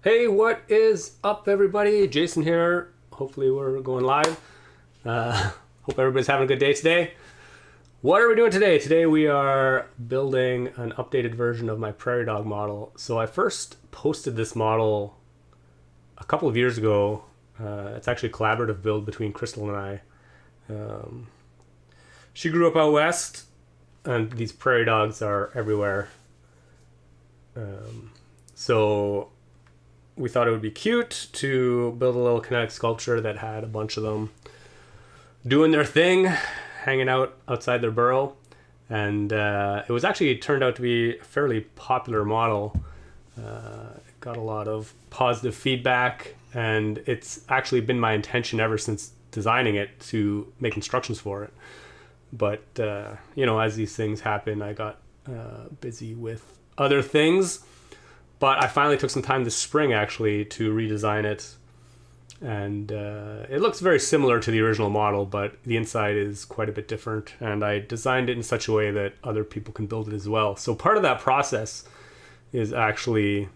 Hey, what is up, everybody? Jason here. Hopefully we're going live. Hope everybody's having a good day today. What are we doing today? Today we are building an updated version of my Prairie Dog model. So I first posted this model a couple of years ago. It's actually a collaborative build between Crystal and I. She grew up out west, and these prairie dogs are everywhere. So we thought it would be cute to build a little kinetic sculpture that had a bunch of them doing their thing, hanging out outside their burrow. And it turned out to be a fairly popular model. It got a lot of positive feedback, and it's actually been my intention ever since designing it to make instructions for it. But, as these things happen, I got busy with other things. But I finally took some time this spring, actually, to redesign it. And it looks very similar to the original model, but the inside is quite a bit different. And I designed it in such a way that other people can build it as well. So part of that process is actually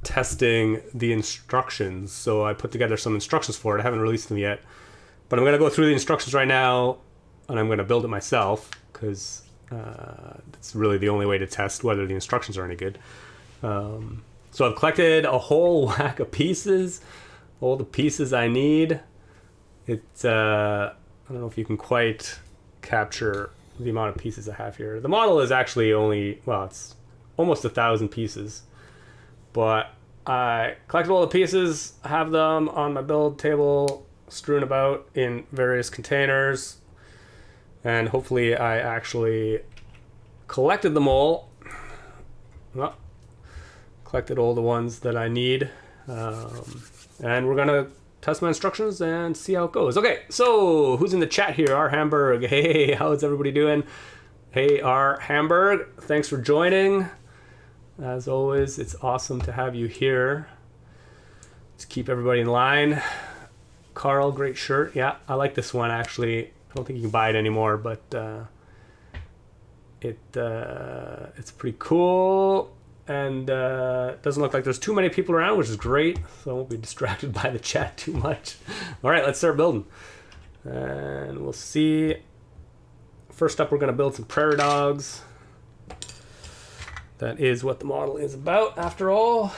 testing the instructions. So I put together some instructions for it. I haven't released them yet. But I'm going to go through the instructions right now, and I'm going to build it myself, because it's really the only way to test whether the instructions are any good. So I've collected a whole whack of pieces, all the pieces I need. It's I don't know if you can quite capture the amount of pieces I have here. The model is actually it's almost 1,000 pieces, but I collected all the pieces, have them on my build table, strewn about in various containers, and hopefully I actually collected them all. Well, collected all the ones that I need, and we're gonna test my instructions and see how it goes. Okay, so who's in the chat here? R. Hamburg. Hey, how's everybody doing? Hey, R. Hamburg, thanks for joining. As always, it's awesome to have you here. Let's keep everybody in line. Carl, great shirt. Yeah, I like this one, actually. I don't think you can buy it anymore, but it's pretty cool. And doesn't look like there's too many people around, which is great, so I won't be distracted by the chat too much. All right, let's start building. And we'll see. First up, we're going to build some prairie dogs. That is what the model is about, after all.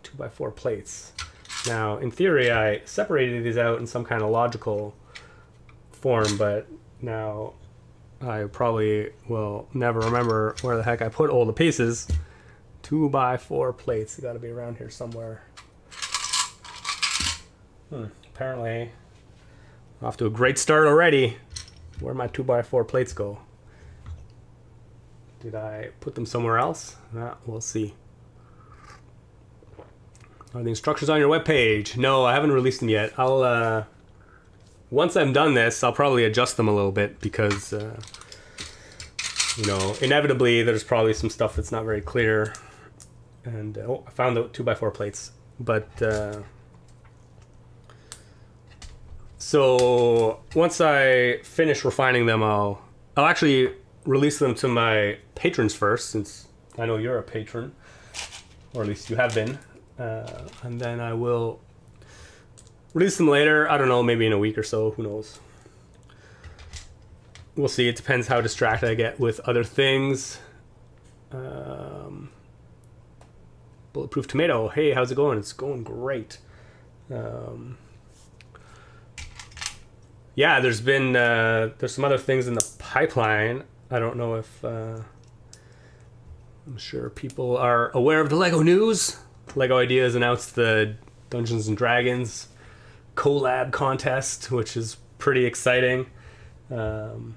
2x4 plates. Now, in theory, I separated these out in some kind of logical form, but now I probably will never remember where the heck I put all the pieces. 2x4 plates. They got to be around here somewhere. Apparently, off to a great start already. Where'd my 2x4 plates go? Did I put them somewhere else? We'll see. Are the instructions on your webpage? No, I haven't released them yet. I'll once I'm done this, I'll probably adjust them a little bit, because inevitably there's probably some stuff that's not very clear. And I found the 2x4 plates. But so once I finish refining them, I'll actually release them to my patrons first, since I know you're a patron, or at least you have been. And then I will release them later. I don't know, maybe in a week or so. Who knows? We'll see. It depends how distracted I get with other things. Bulletproof Tomato. Hey, how's it going? It's going great. Yeah, there's some other things in the pipeline. I don't know if I'm sure people are aware of the LEGO news. LEGO Ideas announced the Dungeons and Dragons collab contest, which is pretty exciting. So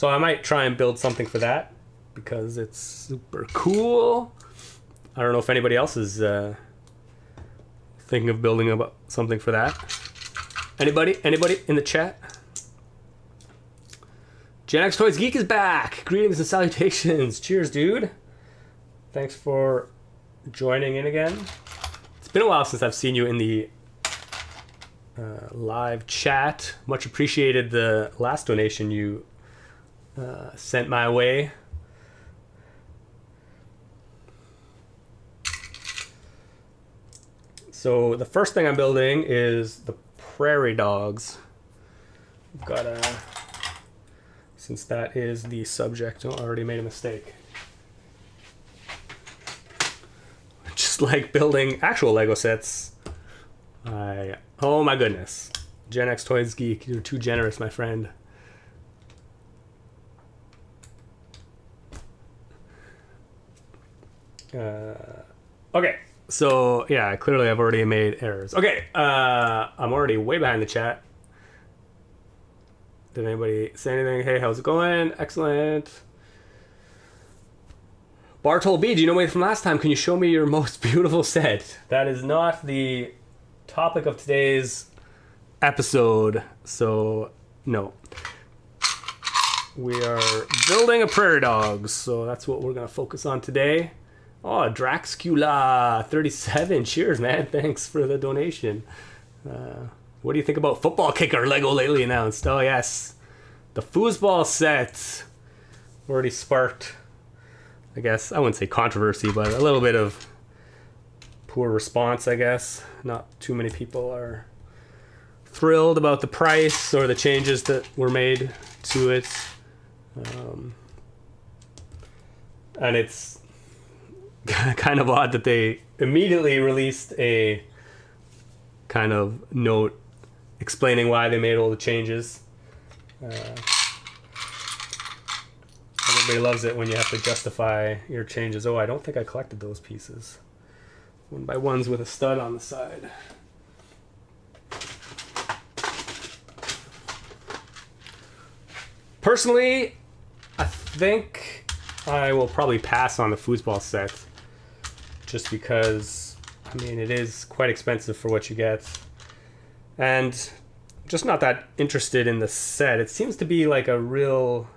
I might try and build something for that, because it's super cool. I don't know if anybody else is thinking of building something for that. Anybody in the chat? Gen X Toys Geek is back. Greetings and salutations. Cheers, dude. Thanks for joining in again. It's been a while since I've seen you in the live chat. Much appreciated the last donation you sent my way. So the first thing I'm building is the Prairie Dogs. We've got a, since that is the subject, I already made a mistake. Just like building actual Lego sets. Oh my goodness. Gen X Toys Geek, you're too generous, my friend. Okay, so yeah, clearly I've already made errors. Okay, I'm already way behind the chat. Did anybody say anything? Hey, how's it going? Excellent. Bartol B, do you know me from last time? Can you show me your most beautiful set? That is not the topic of today's episode, so no. We are building a Prairie Dog, so that's what we're going to focus on today. Oh, Draxcula37. Cheers, man. Thanks for the donation. What do you think about Football Kicker Lego lately announced? Oh, yes. The foosball set already sparked, I guess, I wouldn't say controversy, but a little bit of poor response, I guess. Not too many people are thrilled about the price or the changes that were made to it. And it's kind of odd that they immediately released a kind of note explaining why they made all the changes. Everybody loves it when you have to justify your changes. Oh, I don't think I collected those pieces. 1x1s with a stud on the side. Personally, I think I will probably pass on the foosball set. Just because, I mean, it is quite expensive for what you get. And just not that interested in the set. It seems to be like a real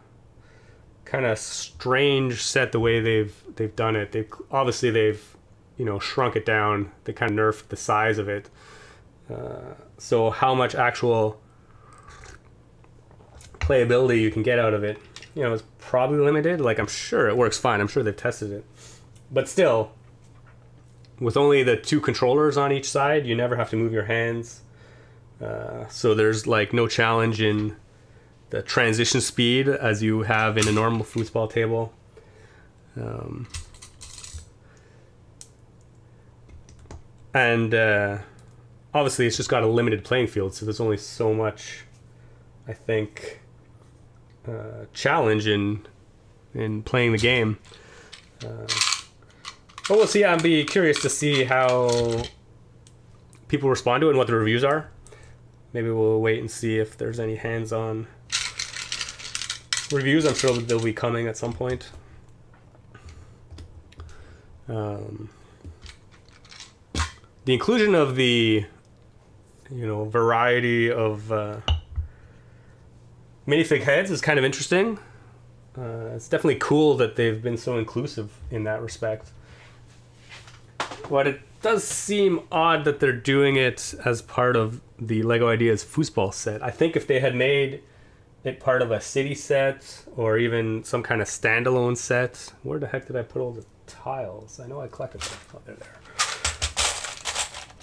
kind of strange set the way they've done it. They've shrunk it down. They kind of nerfed the size of it. So how much actual playability you can get out of it, is probably limited. Like, I'm sure it works fine. I'm sure they've tested it. But still, with only the 2 controllers on each side, you never have to move your hands. So there's like no challenge in the transition speed as you have in a normal foosball table. And obviously it's just got a limited playing field, so there's only so much, I think, challenge in playing the game. But we'll see. I'd be curious to see how people respond to it and what the reviews are. Maybe we'll wait and see if there's any hands-on reviews. I'm sure they'll be coming at some point. The inclusion of the, variety of minifig heads is kind of interesting. It's definitely cool that they've been so inclusive in that respect. But it does seem odd that they're doing it as part of the LEGO Ideas foosball set. I think if they had made it part of a city set or even some kind of standalone set. Where the heck did I put all the tiles? I know I collected them. Oh, they're there.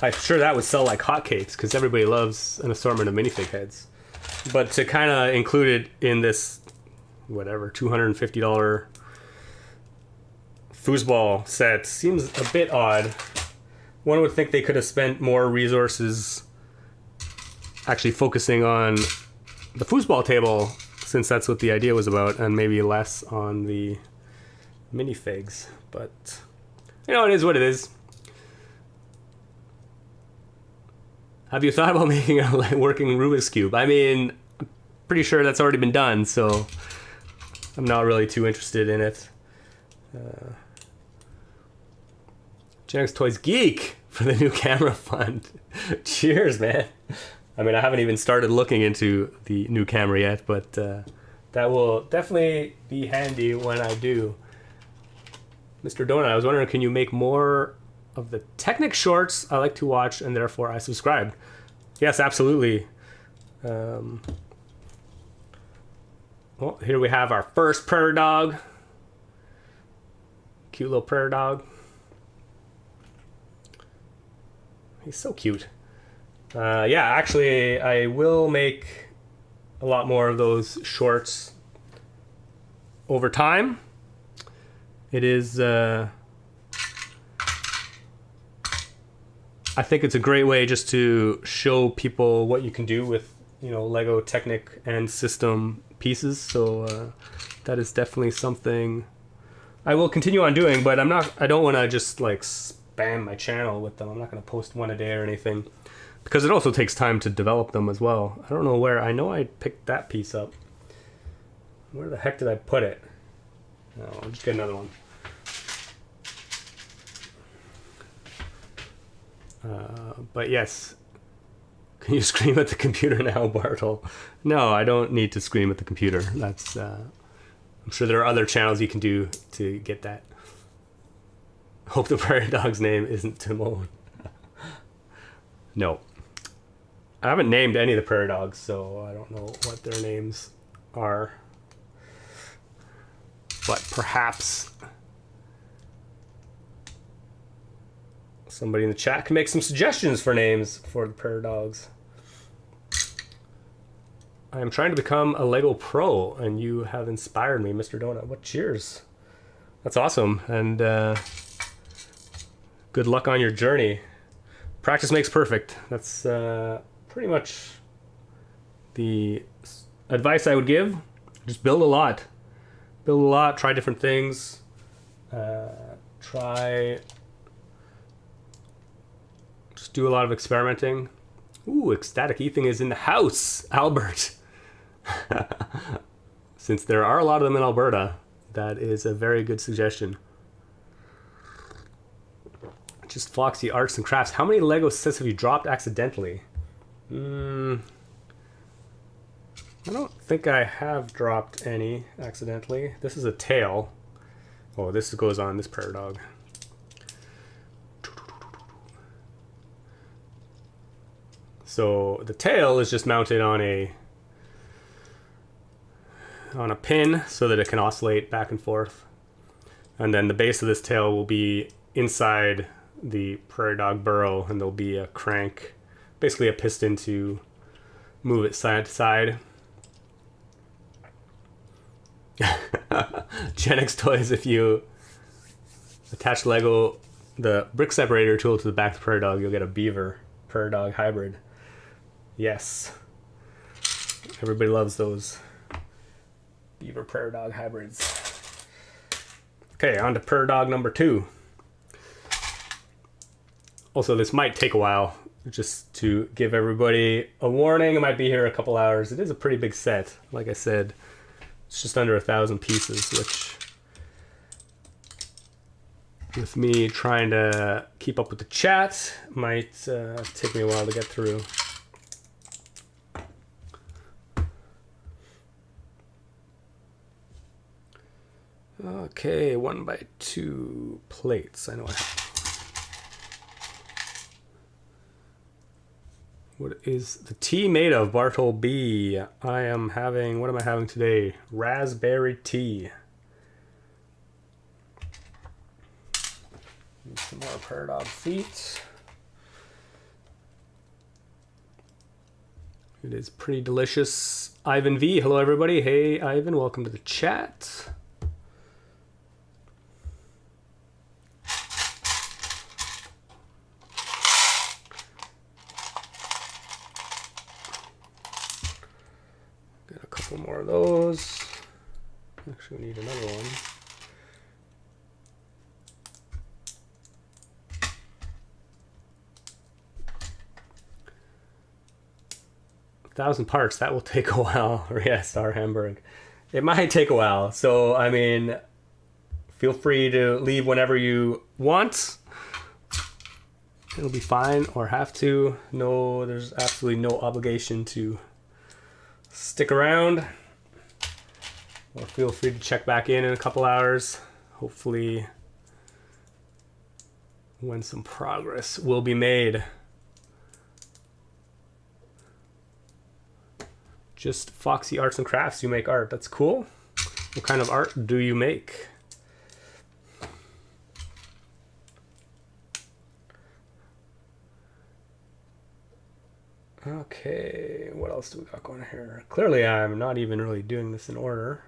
I'm sure that would sell like hotcakes because everybody loves an assortment of minifig heads. But to kind of include it in this, whatever, $250 foosball set seems a bit odd. One would think they could have spent more resources actually focusing on the foosball table, since that's what the idea was about, and maybe less on the minifigs. But, it is what it is. Have you thought about making a working Rubik's Cube? I mean, I'm pretty sure that's already been done, so I'm not really too interested in it. Gen X Toys Geek for the new camera fund. Cheers, man. I mean, I haven't even started looking into the new camera yet, but that will definitely be handy when I do. Mr. Donut, I was wondering, can you make more of the Technic shorts I like to watch, and therefore I subscribed? Yes, absolutely. Well, here we have our first prairie dog. Cute little prairie dog. He's so cute. Yeah, actually, I will make a lot more of those shorts over time. It is, I think it's a great way just to show people what you can do with, you know, Lego Technic and system pieces. So that is definitely something I will continue on doing, but I don't want to just like spam my channel with them. I'm not going to post one a day or anything, because it also takes time to develop them as well. I don't know where. I know I picked that piece up. Where the heck did I put it? No, I'll just get another one. But yes, can you scream at the computer now, Bartle? No, I don't need to scream at the computer. That's I'm sure there are other channels you can do to get that. Hope the prairie dog's name isn't Timon. No. I haven't named any of the prairie dogs, so I don't know what their names are. But perhaps somebody in the chat can make some suggestions for names for the prairie dogs. I am trying to become a Lego pro, and you have inspired me, Mr. Donut. What cheers. That's awesome, and good luck on your journey. Practice makes perfect. That's pretty much the advice I would give. Just build a lot. Build a lot, try different things. Just do a lot of experimenting. Ooh, Ecstatic Ethan is in the house, Albert. Since there are a lot of them in Alberta, that is a very good suggestion. Just Foxy Arts and Crafts. How many Lego sets have you dropped accidentally? I don't think I have dropped any accidentally. This is a tail. Oh, this goes on this prairie dog. So the tail is just mounted on a pin so that it can oscillate back and forth. And then the base of this tail will be inside the prairie dog burrow, and there'll be a crank, basically a piston to move it side to side. Gen X Toys, if you attach Lego, the brick separator tool to the back of the prairie dog, you'll get a beaver prairie dog hybrid. Yes. Everybody loves those beaver prairie dog hybrids. Okay, on to prairie dog number 2. Also, this might take a while, just to give everybody a warning. I might be here a couple hours. It is a pretty big set. Like I said, it's just under 1,000 pieces, which, with me trying to keep up with the chat, might take me a while to get through. Okay, 1x2 plates. I know I have. What is the tea made of, Bartle B? I am having, what am I having today? Raspberry tea. Some more prairie dog feet. It is pretty delicious. Ivan V, hello everybody. Hey Ivan, welcome to the chat. Got a couple more of those. Actually, we need another one. Thousand parts, that will take a while. Yes, our Hamburg. It might take a while. So, I mean, feel free to leave whenever you want. It'll be fine, or have to. No, there's absolutely no obligation to stick around. Or feel free to check back in a couple hours. Hopefully, when some progress will be made. Just Foxy Arts and Crafts, you make art. That's cool. What kind of art do you make? Okay, what else do we got going here? Clearly I'm not even really doing this in order.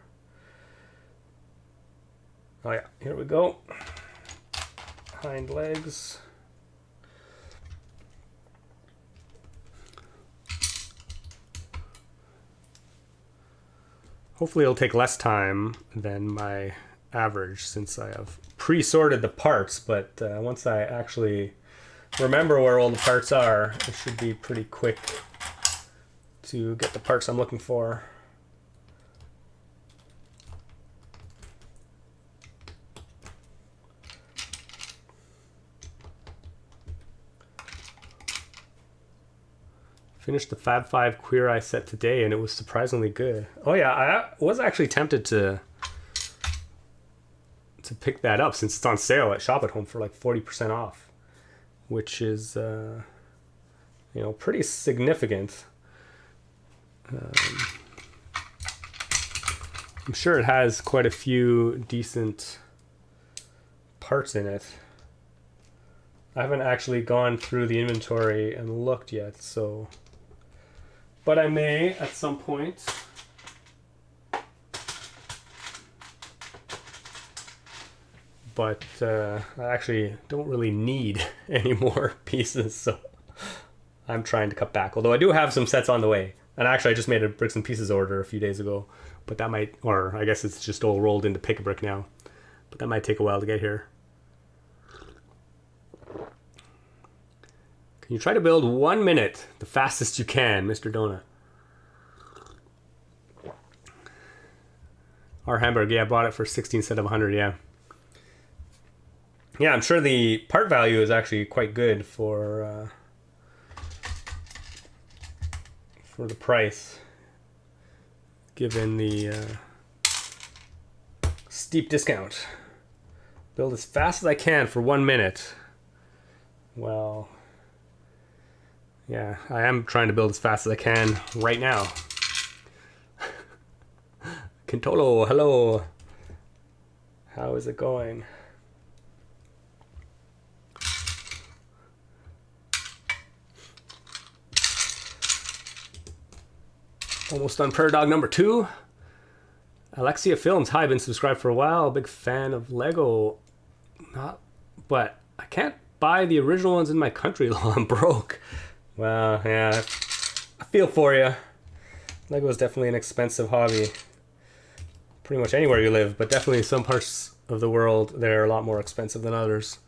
Oh yeah, here we go. Hind legs. Hopefully it'll take less time than my average since I have pre-sorted the parts, but once I actually remember where all the parts are, it should be pretty quick to get the parts I'm looking for. Finished the Fab 5 Queer Eye set today and it was surprisingly good. Oh yeah, I was actually tempted to pick that up since it's on sale at Shop at Home for like 40% off, which is you know, pretty significant. I'm sure it has quite a few decent parts in it. I haven't actually gone through the inventory and looked yet, so, but I may at some point. But I actually don't really need any more pieces, so I'm trying to cut back. Although I do have some sets on the way. And actually I just made a bricks and pieces order a few days ago, but that might, or I guess it's just all rolled into Pick-a-Brick now, but that might take a while to get here. Can you try to build 1 minute the fastest you can, Mr. Donut? Our Hamburg, yeah, I bought it for 60 instead of 100, yeah. Yeah, I'm sure the part value is actually quite good for the price, given the steep discount. Build as fast as I can for 1 minute. Well, yeah, I am trying to build as fast as I can right now. Kintolo, hello. How is it going? Almost done Prairie Dog number 2. Alexia Films. Hi, been subscribed for a while. Big fan of Lego. But I can't buy the original ones in my country while I'm broke. Well, yeah, I feel for you. Lego is definitely an expensive hobby. Pretty much anywhere you live, but definitely some parts of the world they're a lot more expensive than others.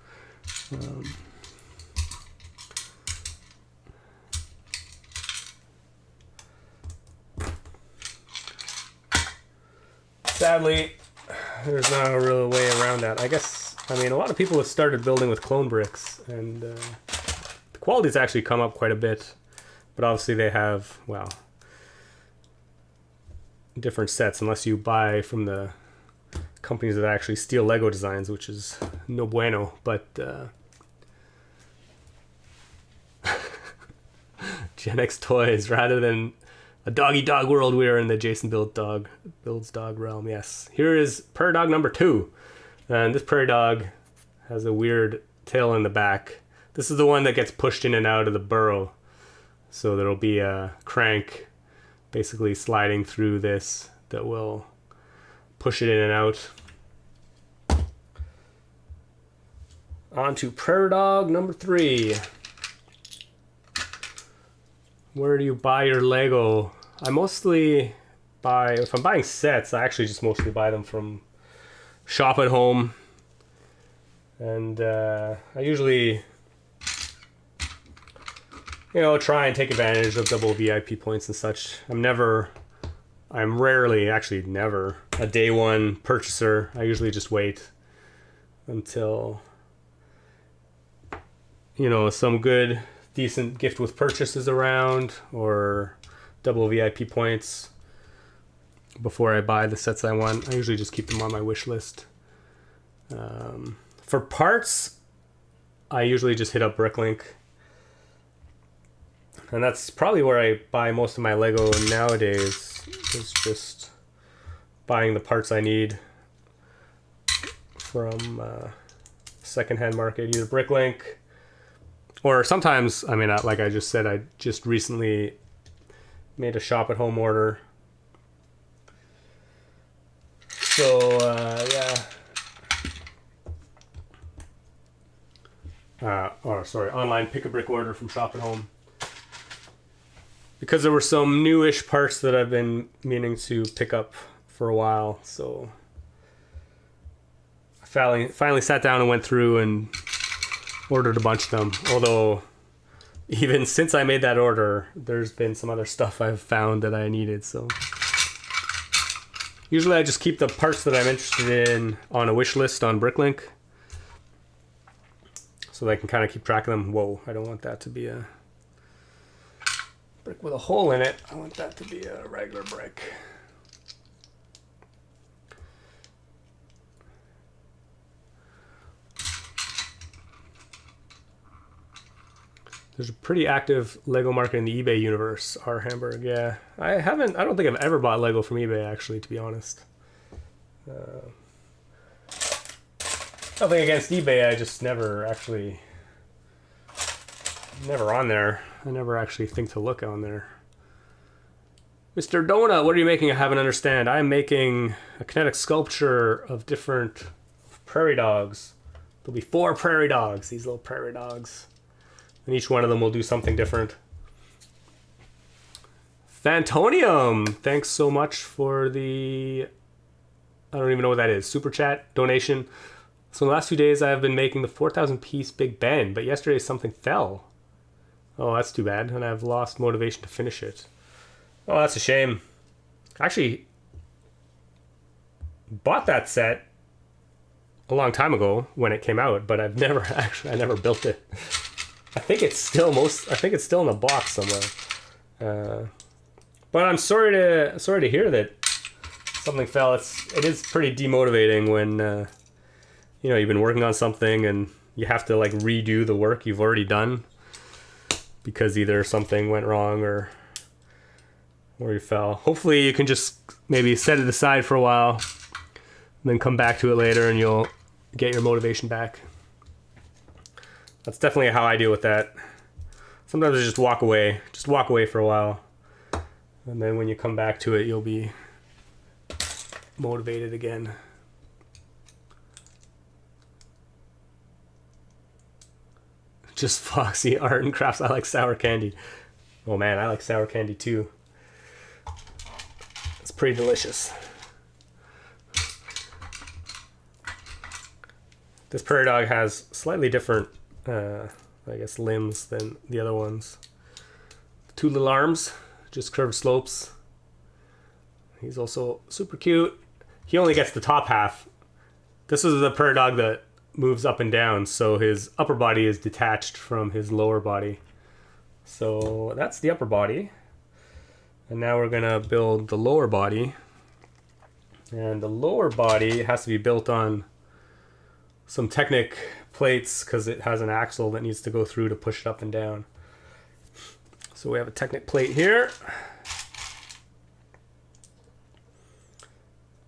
Sadly, there's not a real way around that. I guess, I mean, a lot of people have started building with clone bricks, and the quality's actually come up quite a bit. But obviously they have, well, different sets, unless you buy from the companies that actually steal Lego designs, which is no bueno. But Gen X toys, rather than a doggy dog world, we are in the Jason builds dog realm. Yes. Here is Prairie Dog number 2. And this Prairie Dog has a weird tail in the back. This is the one that gets pushed in and out of the burrow. So there'll be a crank basically sliding through this that will push it in and out. On to Prairie Dog number 3. Where do you buy your Lego? I mostly buy, if I'm buying sets, I actually just mostly buy them from Shop at Home. And I usually, you know, try and take advantage of double VIP points and such. I'm rarely, actually never, a day one purchaser. I usually just wait until, you know, some good decent gift with purchases around or double VIP points before I buy the sets I want. I usually just keep them on my wish list. For parts, I usually just hit up Bricklink, and that's probably where I buy most of my Lego nowadays, is just buying the parts I need from secondhand market, either Bricklink Or sometimes, I mean, like I just said, I just recently made a shop at home order. So, yeah. Online pick-a-brick order from Shop at Home. Because there were some newish parts that I've been meaning to pick up for a while, so I finally sat down and went through and ordered a bunch of them. Although, even since I made that order, there's been some other stuff I've found that I needed, so... Usually I just keep the parts that I'm interested in on a wish list on Bricklink, so that I can kind of keep track of them. Whoa, I don't want that to be a brick with a hole in it. I want that to be a regular brick. There's a pretty active Lego market in the eBay universe, R. Hamburg. Yeah, I don't think I've ever bought Lego from eBay, actually, to be honest. Nothing against eBay, I just never on there. I never actually think to look on there. Mr. Donut, what are you making? I haven't understand. I'm making a kinetic sculpture of different prairie dogs. There'll be 4 prairie dogs, these little prairie dogs. And each one of them will do something different. Fantonium! Thanks so much for the... I don't even know what that is. Super chat donation. So in the last few days I've been making the 4,000 piece Big Ben, but yesterday something fell. Oh, that's too bad. And I've lost motivation to finish it. Oh, that's a shame. Actually, bought that set a long time ago when it came out, but I never built it. I think it's still in the box somewhere. But I'm sorry to hear that something fell. It is pretty demotivating when you've been working on something and you have to like redo the work you've already done because either something went wrong or you fell. Hopefully you can just maybe set it aside for a while and then come back to it later and you'll get your motivation back. That's definitely how I deal with that. Sometimes I just walk away. Just walk away for a while. And then when you come back to it, you'll be motivated again. Just Foxy Art and Crafts. I like sour candy. Oh man, I like sour candy too. It's pretty delicious. This prairie dog has slightly different I guess limbs than the other ones. 2 little arms, just curved slopes. He's also super cute. He only gets the top half. This is the prairie dog that moves up and down, so his upper body is detached from his lower body. So that's the upper body. And now we're gonna build the lower body. And the lower body has to be built on some Technic plates because it has an axle that needs to go through to push it up and down. So we have a Technic plate here.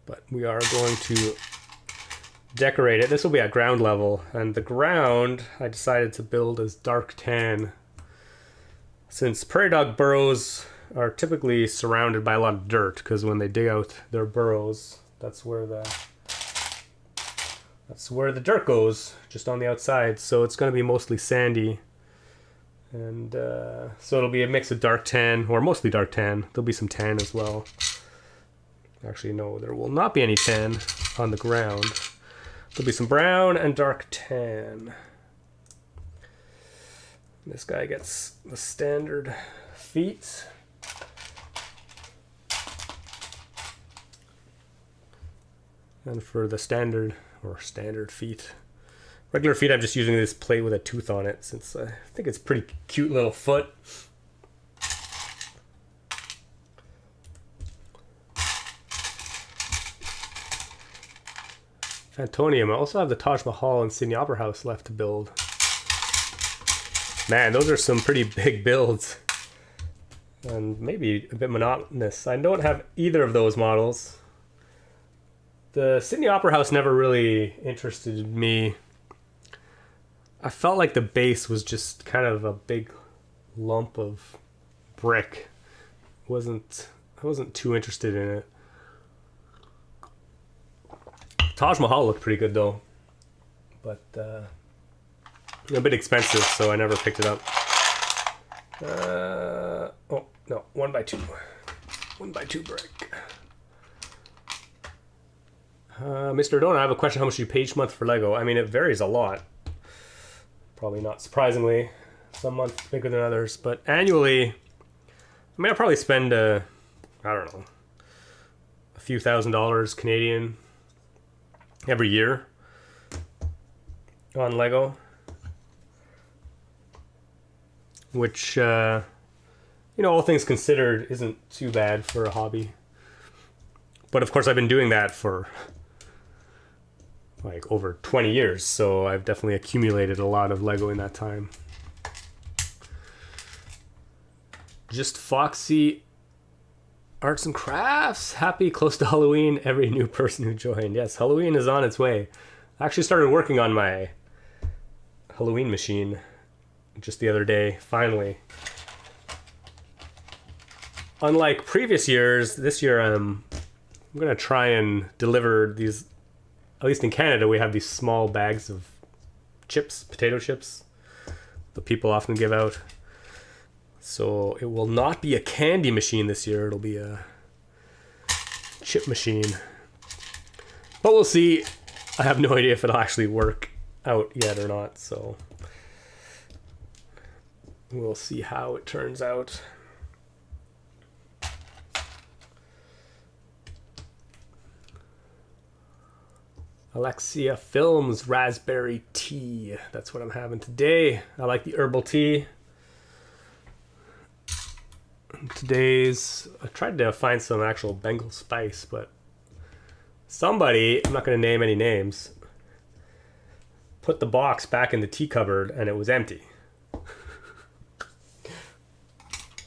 But we are going to decorate it. This will be at ground level. And the ground I decided to build as dark tan. Since prairie dog burrows are typically surrounded by a lot of dirt because when they dig out their burrows, that's where the dirt goes, just on the outside. So it's going to be mostly sandy. And so it'll be a mix of dark tan, or mostly dark tan. There'll be some tan as well. Actually, no, there will not be any tan on the ground. There'll be some brown and dark tan. This guy gets the standard feet. And for the standard feet. Regular feet, I'm just using this plate with a tooth on it since I think it's a pretty cute little foot. Fantonium. I also have the Taj Mahal and Sydney Opera House left to build. Man, those are some pretty big builds. And maybe a bit monotonous. I don't have either of those models. The Sydney Opera House never really interested me. I felt like the base was just kind of a big lump of brick. I wasn't too interested in it. Taj Mahal looked pretty good though, but a bit expensive, so I never picked it up. Oh no, 1x2, 1x2 brick. Mr. Adona, I have a question. How much do you pay each month for Lego? I mean, it varies a lot. Probably not surprisingly. Some months bigger than others, but annually, I mean, I probably spend I don't know, a few $1,000s Canadian every year on Lego, which, you know, all things considered, isn't too bad for a hobby. But of course, I've been doing that for like over 20 years, so I've definitely accumulated a lot of Lego in that time. Just Foxy Arts and Crafts. Happy close to Halloween, every new person who joined. Yes, Halloween is on its way. I actually started working on my Halloween machine just the other day, finally. Unlike previous years, this year I'm going to try and deliver these, at least in Canada, we have these small bags of chips, potato chips, that people often give out. So it will not be a candy machine this year. It'll be a chip machine. But we'll see. I have no idea if it'll actually work out yet or not. So we'll see how it turns out. Alexia Films raspberry tea. That's what I'm having today. I like the herbal tea. I tried to find some actual Bengal spice, but somebody, I'm not going to name any names, put the box back in the tea cupboard and it was empty. I'm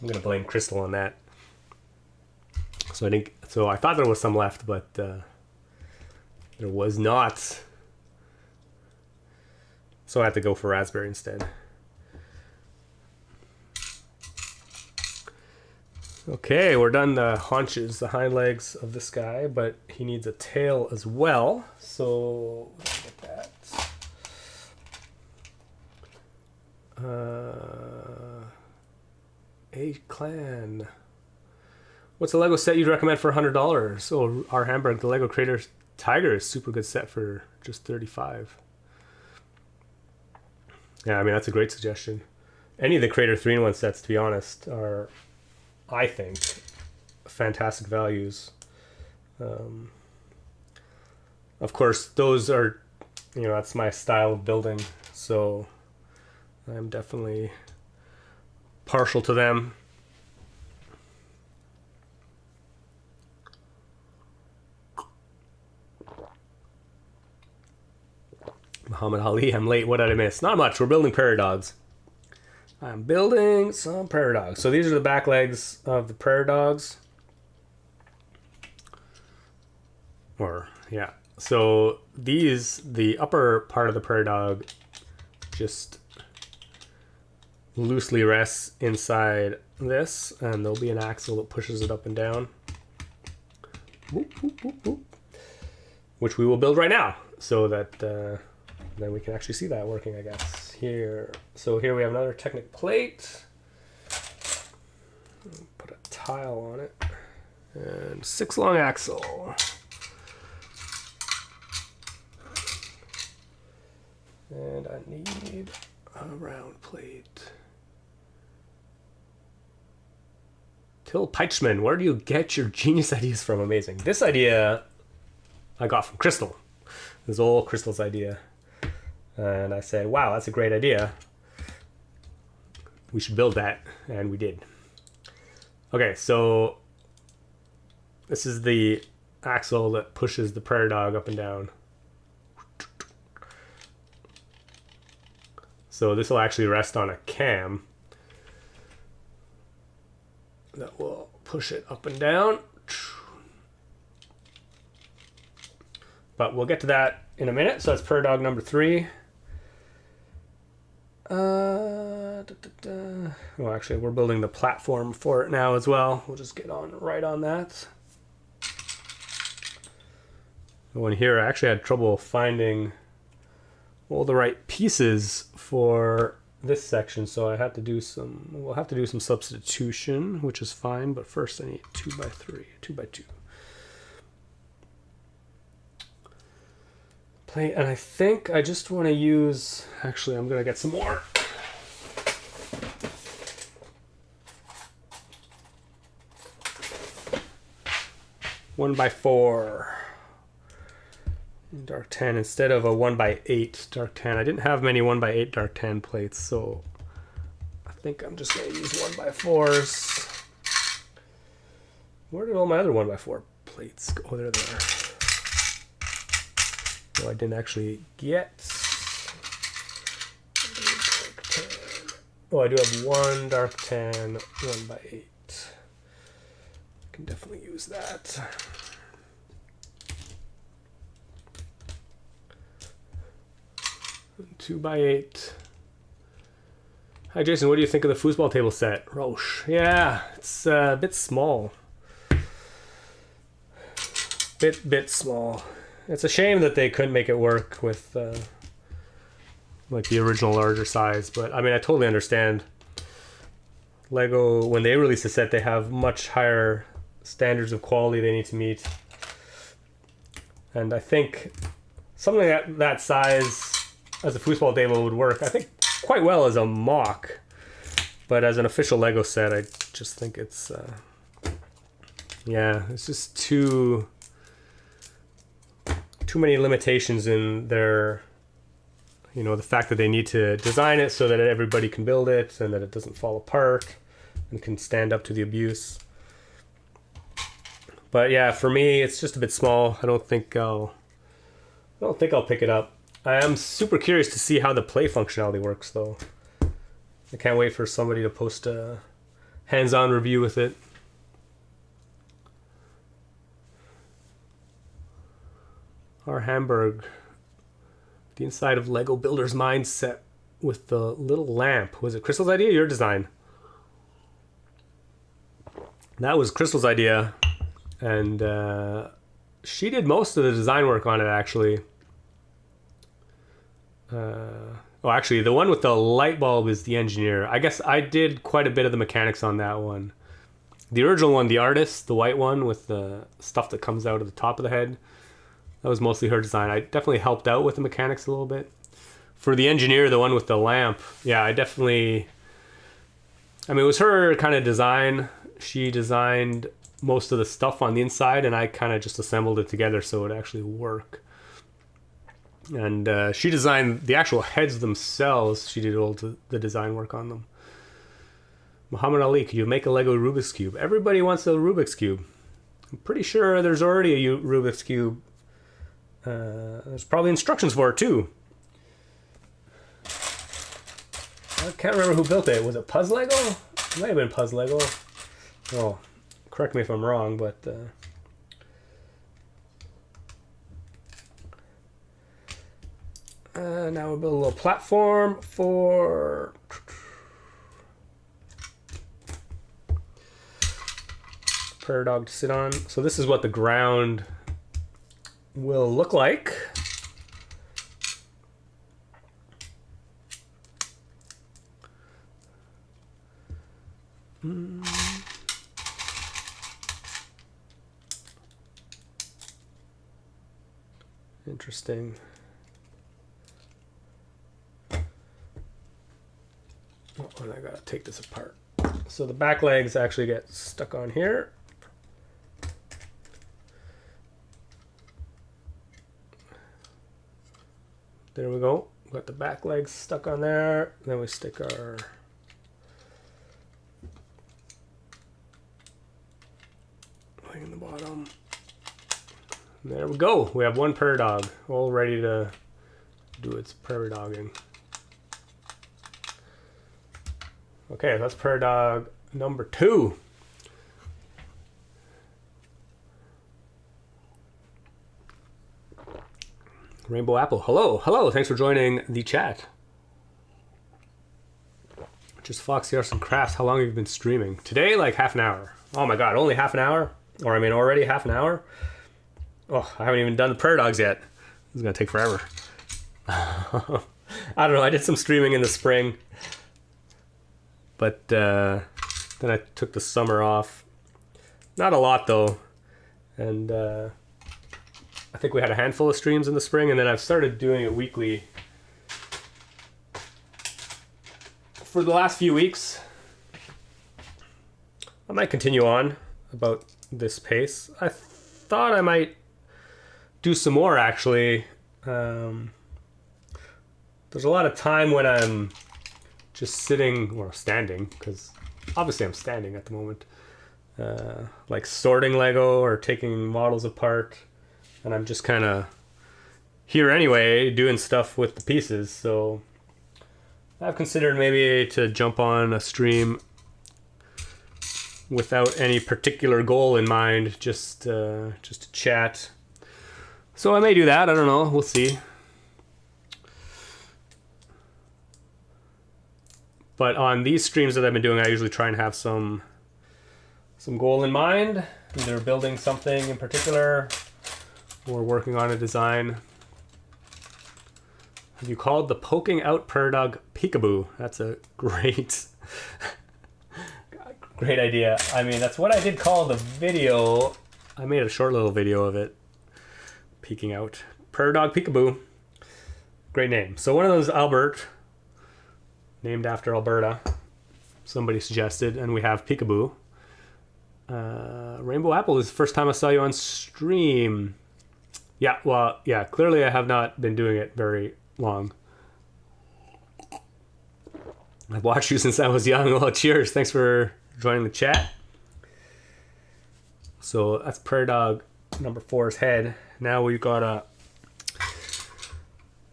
going to blame Crystal on that. So I thought there was some left, but there was not. So I had to go for raspberry instead. Okay, we're done the haunches, the hind legs of this guy, but he needs a tail as well. So let's get that. A-Clan. What's a Lego set you'd recommend for $100? Oh, our Hamburg, the Lego Creator Tiger is a super good set for just $35. Yeah, I mean, that's a great suggestion. Any of the Creator 3-in-1 sets, to be honest, are, I think, fantastic values. Of course, those are, you know, that's my style of building, so I'm definitely partial to them. Muhammad Ali, I'm late. What did I miss? Not much. We're building prairie dogs. I'm building some prairie dogs. So these are the back legs of the prairie dogs. Or, yeah. So these, the upper part of the prairie dog just loosely rests inside this, and there'll be an axle that pushes it up and down. Boop, boop, boop, boop. Which we will build right now, so that then we can actually see that working, I guess. Here, so here we have another Technic plate. Put a tile on it, and 6-long axle. And I need a round plate. Till Peichman, where do you get your genius ideas from? Amazing. This idea I got from Crystal. This is all Crystal's idea. And I said, wow, that's a great idea. We should build that. And we did. Okay, so this is the axle that pushes the prairie dog up and down. So this will actually rest on a cam that will push it up and down. But we'll get to that in a minute. So that's prairie dog number 3. Oh, actually, we're building the platform for it now as well. We'll just get on right on that. Oh, and here I actually had trouble finding all the right pieces for this section, so I had to do some. We'll have to do some substitution, which is fine. But first, I need 2x3, 2x2 plate, and I think I just want to use. Actually, I'm gonna get some more. 1x4 dark tan instead of a 1x8 dark tan. I didn't have many 1x8 dark tan plates, so I think I'm just going to use 1x4s. Where did all my other 1x4 plates go? Oh, they're there. No, I didn't actually get. Oh, I do have one dark tan 1x8. Can definitely use that. And 2x8. Hi Jason, what do you think of the foosball table set? Roche. Yeah, it's a bit small. Bit small. It's a shame that they couldn't make it work with like the original larger size, but I mean I totally understand. Lego, when they release a set, they have much higher standards of quality they need to meet, and I think something that size as a foosball table would work, I think, quite well as a mock, but as an official Lego set, I just think it's yeah, it's just too many limitations in their, you know, the fact that they need to design it so that everybody can build it and that it doesn't fall apart and can stand up to the abuse. But yeah, for me, it's just a bit small. I don't think I'll pick it up. I am super curious to see how the play functionality works, though. I can't wait for somebody to post a hands-on review with it. Our Hamburg, the inside of Lego Builder's Mindset with the little lamp. Was it Crystal's idea or your design? That was Crystal's idea. And she did most of the design work on it, actually. Oh, actually, the one with the light bulb is the engineer. I guess I did quite a bit of the mechanics on that one. The original one, the artist, the white one with the stuff that comes out of the top of the head, that was mostly her design. I definitely helped out with the mechanics a little bit. For the engineer, the one with the lamp, yeah, I mean, it was her kind of design. She designed most of the stuff on the inside, and I kind of just assembled it together so it would actually work. And she designed the actual heads themselves. She did all the design work on them. Muhammad Ali, could you make a Lego Rubik's Cube? Everybody wants a Rubik's Cube. I'm pretty sure there's already a Rubik's Cube. There's probably instructions for it too. I can't remember who built it. Was it Puzz Lego? It might have been Puzz Lego. Oh, correct me if I'm wrong, but now we'll build a little platform for Prairie Dog to sit on. So this is what the ground will look like. Interesting. Oh, and I gotta take this apart. So the back legs actually get stuck on here. There we go. Got the back legs stuck on there. Then we stick our leg in the bottom. And there we go. We have one prairie dog all ready to do its prairie dogging. Okay, that's prairie dog number 2. Rainbow Apple, hello, thanks for joining the chat. Just Foxy Arts and Crafts. How long have you been streaming? Today, like half an hour. Oh my god, only half an hour? Or I mean, already half an hour? Oh, I haven't even done the Prairie Dogs yet. This is gonna take forever. I don't know, I did some streaming in the spring. But then I took the summer off. Not a lot though. And I think we had a handful of streams in the spring, and then I've started doing it weekly for the last few weeks. I might continue on about this pace. I thought I might do some more actually. There's a lot of time when I'm just sitting or standing, because obviously I'm standing at the moment, like sorting Lego or taking models apart, and I'm just kind of here anyway doing stuff with the pieces. So I've considered maybe to jump on a stream without any particular goal in mind, just to chat. So I may do that. I don't know. We'll see. But on these streams that I've been doing, I usually try and have some goal in mind, either building something in particular or working on a design. You called the poking out Prairie Dog peekaboo. That's a great great idea. I mean, that's what I did call the video. I made a short little video of it. Peeking out. Prairie Dog peekaboo. Great name. So one of those Albert, named after Alberta, somebody suggested, and we have peekaboo. Rainbow Apple is the first time I saw you on stream. Yeah, well, yeah, clearly I have not been doing it very long. I've watched you since I was young. Well, cheers. Thanks for joining the chat. So that's Prairie Dog number 4's head. Now we've got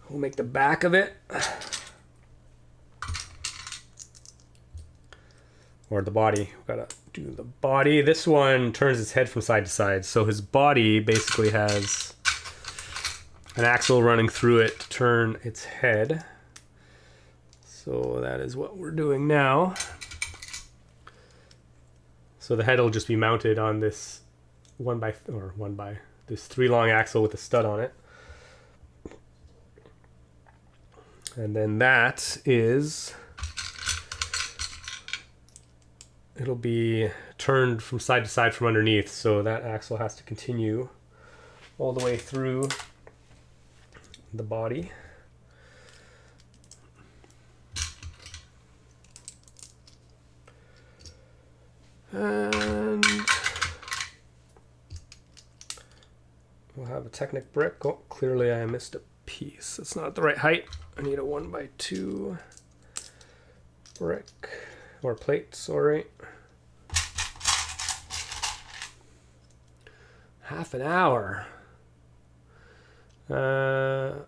we'll make the back of it. Or the body. We've got to do the body. This one turns his head from side to side. So his body basically has an axle running through it to turn its head. So that is what we're doing now. So the head will just be mounted on this 3 long axle with a stud on it. And then that is, it'll be turned from side to side from underneath. So that axle has to continue all the way through the body. And we'll have a Technic brick. Oh, clearly I missed a piece. It's not the right height. I need a 1x2 brick or plate, sorry. Half an hour. I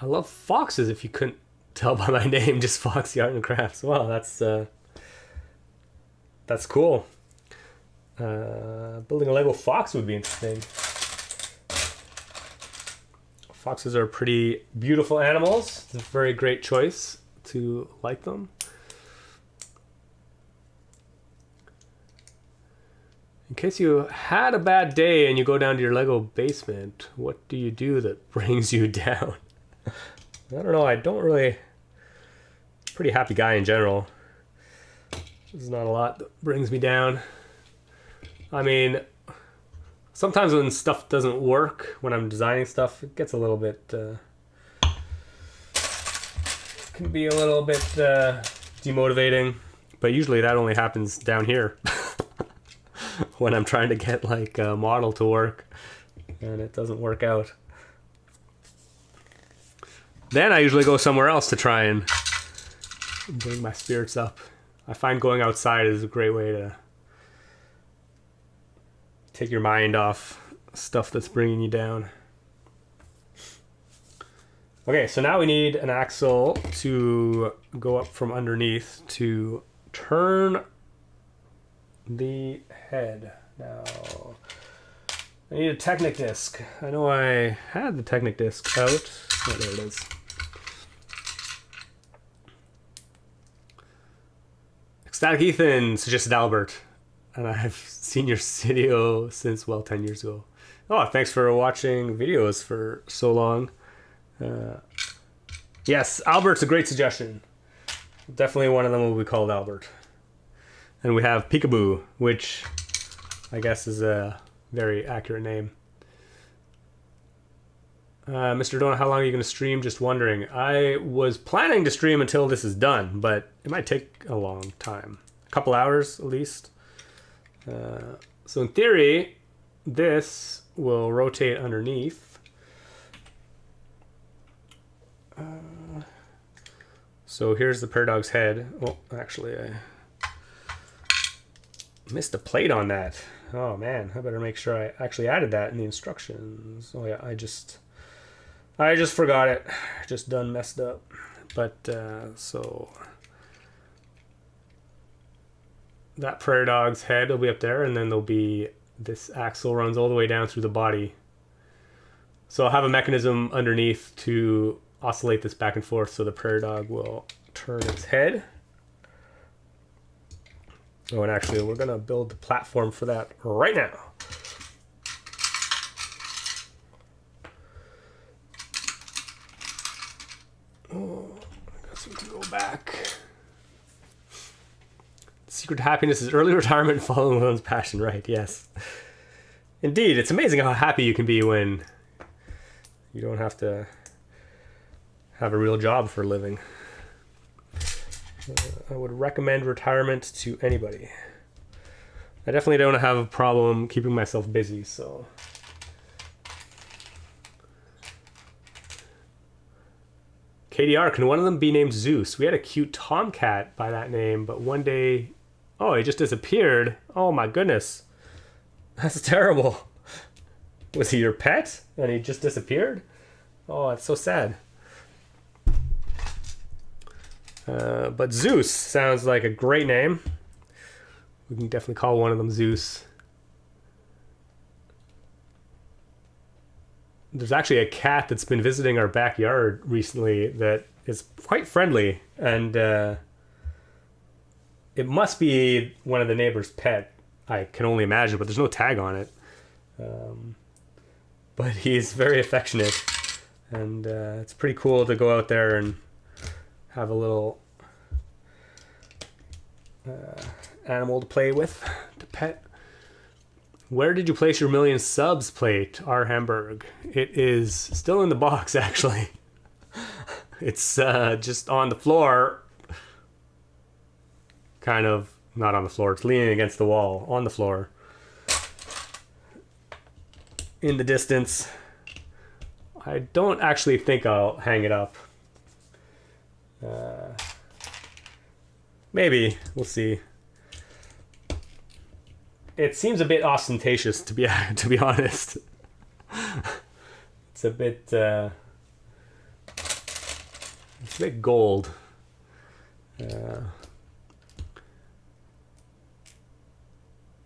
love foxes, if you couldn't tell by my name, just Foxy Art and Crafts. Wow, that's cool. Building a Lego fox would be interesting. Foxes are pretty beautiful animals. It's a very great choice to like them. In case you had a bad day and you go down to your Lego basement, what do you do that brings you down? I don't know, I don't really... Pretty happy guy in general. There's not a lot that brings me down. I mean, sometimes when stuff doesn't work, when I'm designing stuff, it gets a little bit... can be a little bit demotivating. But usually that only happens down here. When I'm trying to get like a model to work and it doesn't work out. Then I usually go somewhere else to try and bring my spirits up. I find going outside is a great way to take your mind off stuff that's bringing you down. Okay, so now we need an axle to go up from underneath to turn the head. Now I need a Technic disc. I know I had the Technic disc out. Oh, there it is. Static Ethan suggested Albert, and I've seen your video since, well, 10 years ago. Oh, thanks for watching videos for so long. Yes, Albert's a great suggestion. Definitely one of them will be called Albert. And we have Peekaboo, which I guess is a very accurate name. Mr. Donut, how long are you going to stream? Just wondering. I was planning to stream until this is done, but it might take a long time. A couple hours at least. So in theory, this will rotate underneath. So here's the Prairie Dog's head. Oh, actually, I missed a plate on that. Oh man, I better make sure I actually added that in the instructions. Oh yeah, I just forgot it. Just done messed up. But so that Prairie Dog's head will be up there, and then there'll be this axle runs all the way down through the body. So I'll have a mechanism underneath to oscillate this back and forth, so the Prairie Dog will turn its head. Oh, and actually, we're gonna build the platform for that right now. Oh, I guess we can go back. The secret to happiness is early retirement and following one's passion, right? Yes. Indeed, it's amazing how happy you can be when you don't have to have a real job for a living. I would recommend retirement to anybody. I definitely don't have a problem keeping myself busy, so. KDR, can one of them be named Zeus? We had a cute tomcat by that name, but one day, oh, he just disappeared. Oh my goodness. That's terrible. Was he your pet and he just disappeared? Oh, that's so sad. But Zeus sounds like a great name. We can definitely call one of them Zeus. There's actually a cat that's been visiting our backyard recently that is quite friendly, and it must be one of the neighbor's pet. I can only imagine, but there's no tag on it. But he's very affectionate, and it's pretty cool to go out there and have a little animal to play with, to pet. Where did you place your 1,000,000 subs plate, R. Hamburg? It is still in the box, actually. It's just on the floor. Kind of, not on the floor, it's leaning against the wall, on the floor. In the distance. I don't actually think I'll hang it up. Maybe, we'll see. It seems a bit ostentatious, to be honest. It's a bit gold.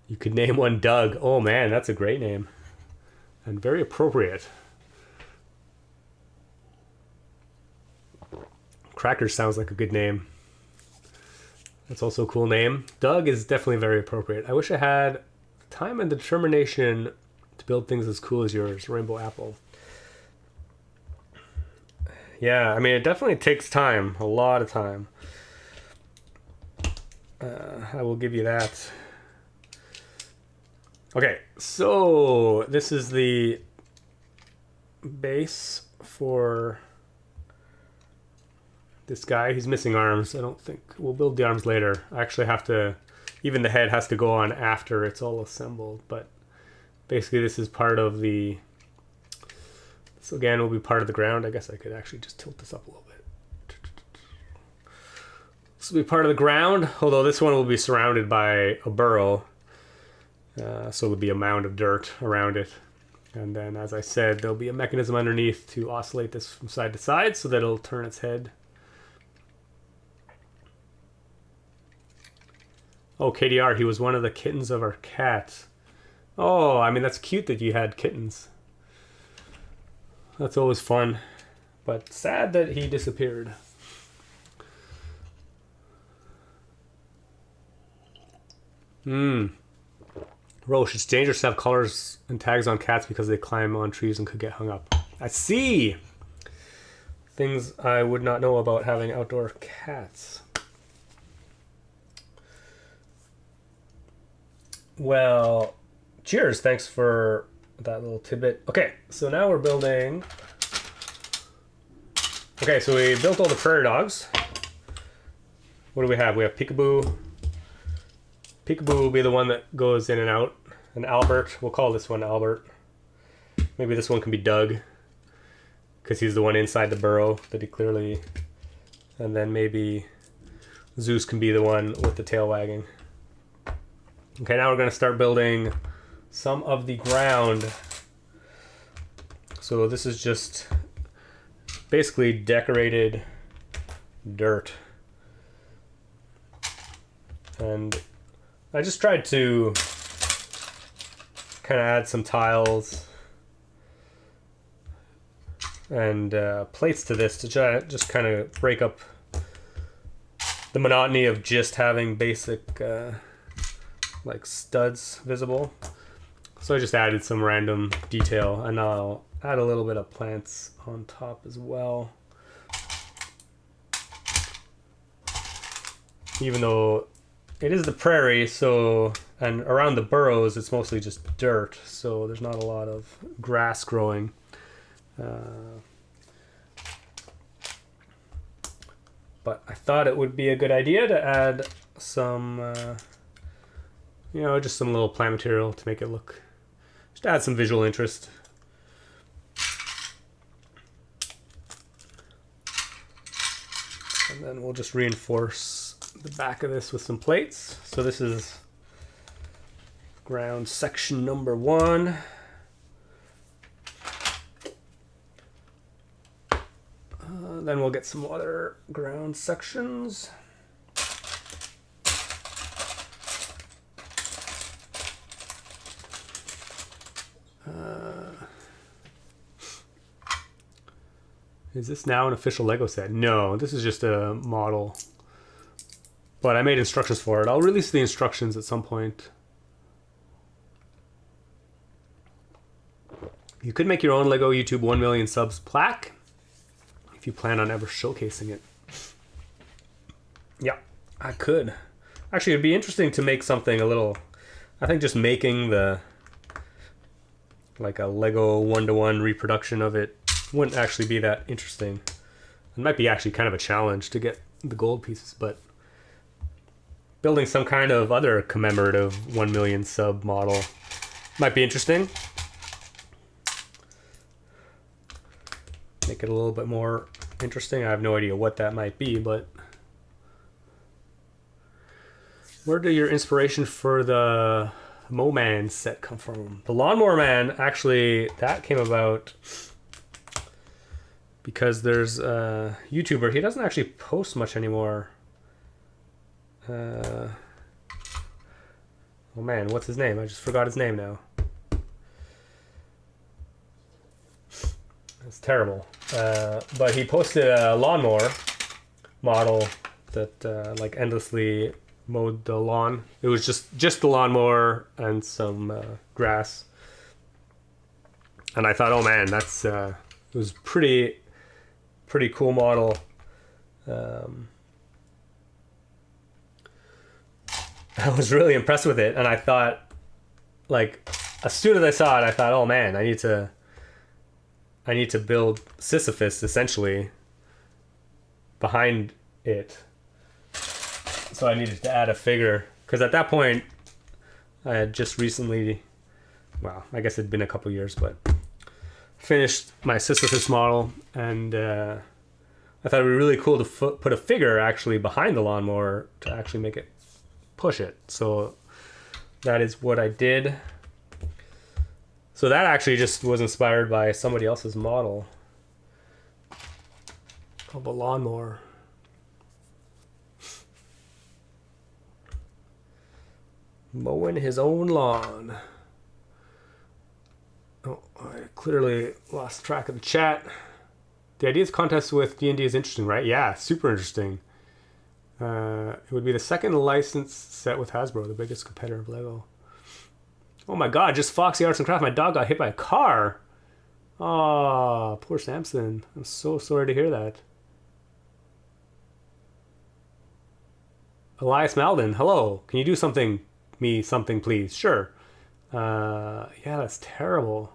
You could name one Doug. Oh man, that's a great name. And very appropriate. Cracker sounds like a good name. That's also a cool name. Doug is definitely very appropriate. I wish I had time and determination to build things as cool as yours, Rainbow Apple. Yeah, I mean, it definitely takes time, a lot of time. I will give you that. Okay, so this is the base for this guy. He's missing arms. I don't think we'll build the arms later. I actually have to, even the head has to go on after it's all assembled, but basically this is part of the, this again will be part of the ground. I guess I could actually just tilt this up a little bit. This will be part of the ground, although this one will be surrounded by a burrow. So there'll be a mound of dirt around it. And then, as I said, there'll be a mechanism underneath to oscillate this from side to side so that it'll turn its head. Oh, KDR, he was one of the kittens of our cat. Oh, I mean, that's cute that you had kittens. That's always fun. But sad that he disappeared. Roche, it's dangerous to have colors and tags on cats because they climb on trees and could get hung up. I see! Things I would not know about having outdoor cats. Well, cheers. Thanks for that little tidbit. Okay, so now we're building... Okay, so we built all the prairie dogs. What do we have? We have Peekaboo. Peekaboo will be the one that goes in and out. And Albert, we'll call this one Albert. Maybe this one can be Doug, because he's the one inside the burrow that he clearly... And then maybe Zeus can be the one with the tail wagging. Okay, now we're going to start building some of the ground. So this is just basically decorated dirt. And I just tried to kind of add some tiles and plates to this to try to just kind of break up the monotony of just having basic like studs visible. So I just added some random detail, and I'll add a little bit of plants on top as well. Even though it is the prairie, so, and around the burrows it's mostly just dirt, so there's not a lot of grass growing. But I thought it would be a good idea to add some you know, just some little plant material to make it look, just add some visual interest. And then we'll just reinforce the back of this with some plates. So this is ground section number 1. Then we'll get some other ground sections. Is this now an official LEGO set? No, this is just a model. But I made instructions for it. I'll release the instructions at some point. You could make your own LEGO YouTube 1 million subs plaque if you plan on ever showcasing it. Yeah, I could. Actually, it'd be interesting to make something a little... I think just making the... like a LEGO 1-to-1 reproduction of it wouldn't actually be that interesting. It might be actually kind of a challenge to get the gold pieces, but building some kind of other commemorative 1 million sub model might be interesting. Make it a little bit more interesting. I have no idea what that might be, but where did your inspiration for the Moman set come from? The Lawnmower Man, actually, that came about because there's a YouTuber. He doesn't actually post much anymore. Oh man, what's his name? I just forgot his name now. It's terrible. But he posted a lawnmower model that like endlessly mowed the lawn. It was just the lawnmower and some grass. And I thought, oh man, that's it was pretty cool model. I was really impressed with it, and I thought, like, as soon as I saw it, I thought, oh man, I need to build Sisyphus essentially behind it. So I needed to add a figure, because at that point I had just recently, well, I guess it'd been a couple years, but finished my Sisyphus model, and I thought it'd be really cool to put a figure actually behind the lawnmower to actually make it push it. So that is what I did. So that actually just was inspired by somebody else's model of a lawnmower. Mowing his own lawn. Oh, I clearly lost track of the chat. The ideas contest with D&D is interesting, right? Yeah, super interesting. It would be the second licensed set with Hasbro, the biggest competitor of LEGO. Oh my god, just Foxy Arts and Craft. My dog got hit by a car. Oh, poor Samson. I'm so sorry to hear that. Elias Malden, hello. Can you do something, please? Sure. Yeah, that's terrible.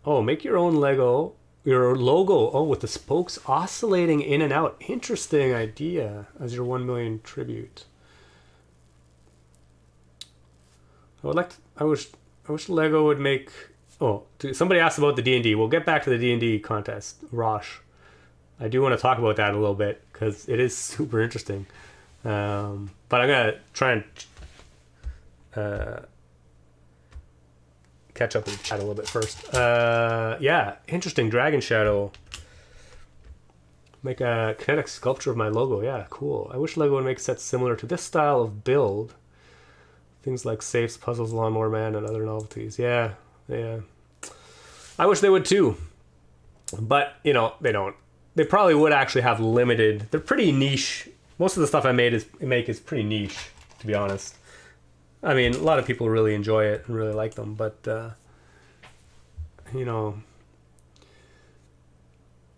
Oh, make your own your logo. Oh, with the spokes oscillating in and out. Interesting idea as your 1 million tribute. I wish Lego would make. Oh, somebody asked about the D&D. We'll get back to the D&D contest, Rosh. I do want to talk about that a little bit because it is super interesting. But I'm gonna try and catch up with chat a little bit first. Yeah, interesting. Dragon Shadow. Make a kinetic sculpture of my logo. Yeah, cool. I wish LEGO would make sets similar to this style of build. Things like safes, puzzles, lawnmower man, and other novelties. Yeah. I wish they would too. But, they don't. They probably would actually have limited. They're pretty niche. Most of the stuff I make is pretty niche, to be honest. I mean, a lot of people really enjoy it and really like them, but I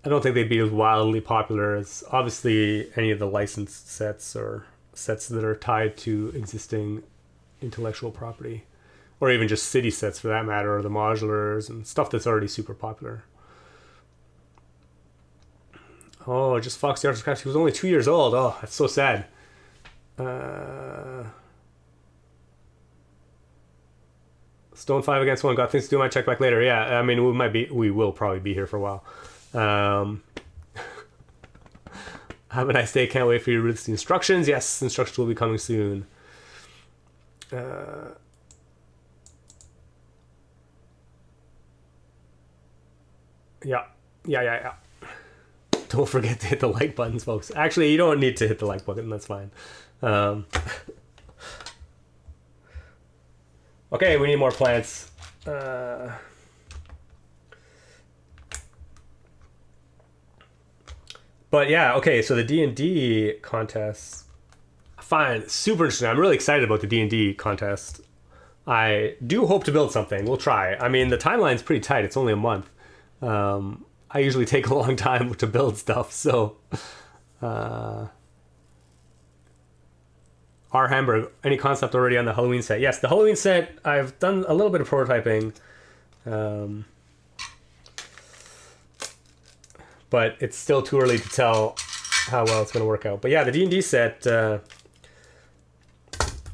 don't think they'd be as wildly popular as obviously any of the licensed sets or sets that are tied to existing intellectual property, or even just city sets for that matter, or the modulars and stuff that's already super popular. Oh, just Foxy Arts and Crafts. He was only 2 years old. Oh, that's so sad. Stone 5 against 1. Got things to do. Might check back later. Yeah, I mean, we will probably be here for a while. Have a nice day. Can't wait for you to read the instructions. Yes, instructions will be coming soon. Yeah. Don't forget to hit the like buttons, folks. Actually, you don't need to hit the like button. That's fine. Okay, we need more plants. But yeah, okay, so the D&D contest, I find super interesting. I'm really excited about the D&D contest. I do hope to build something. We'll try. I mean, the timeline's pretty tight. It's only a month. I usually take a long time to build stuff, so R Hamburg, any concept already on the Halloween set? Yes, the Halloween set, I've done a little bit of prototyping, but it's still too early to tell how well it's going to work out. But yeah, the D&D set, the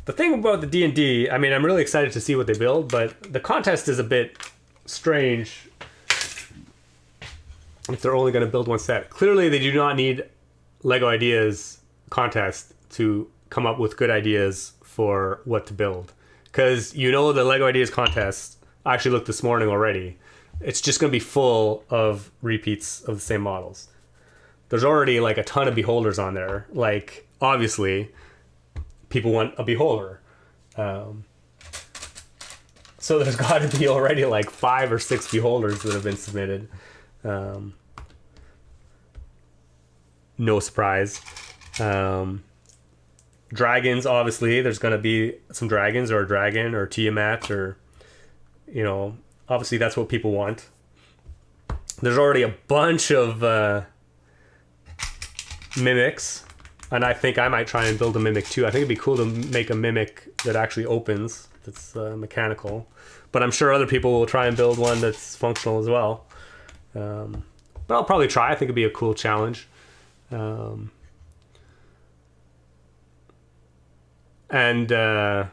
thing about the D&D, I mean, I'm really excited to see what they build, but the contest is a bit strange if they're only going to build one set. Clearly, they do not need LEGO Ideas contest to come up with good ideas for what to build. Because the LEGO Ideas contest, I actually looked this morning already. It's just going to be full of repeats of the same models. There's already like a ton of beholders on there. Like, obviously, people want a beholder. So there's got to be already like 5 or 6 beholders that have been submitted. No surprise. Dragons, obviously, there's going to be some dragons or a dragon or Tiamat or, obviously that's what people want. There's already a bunch of mimics, and I think I might try and build a mimic too. I think it'd be cool to make a mimic that actually opens, that's mechanical. But I'm sure other people will try and build one that's functional as well. But I'll probably try. I think it'd be a cool challenge. And the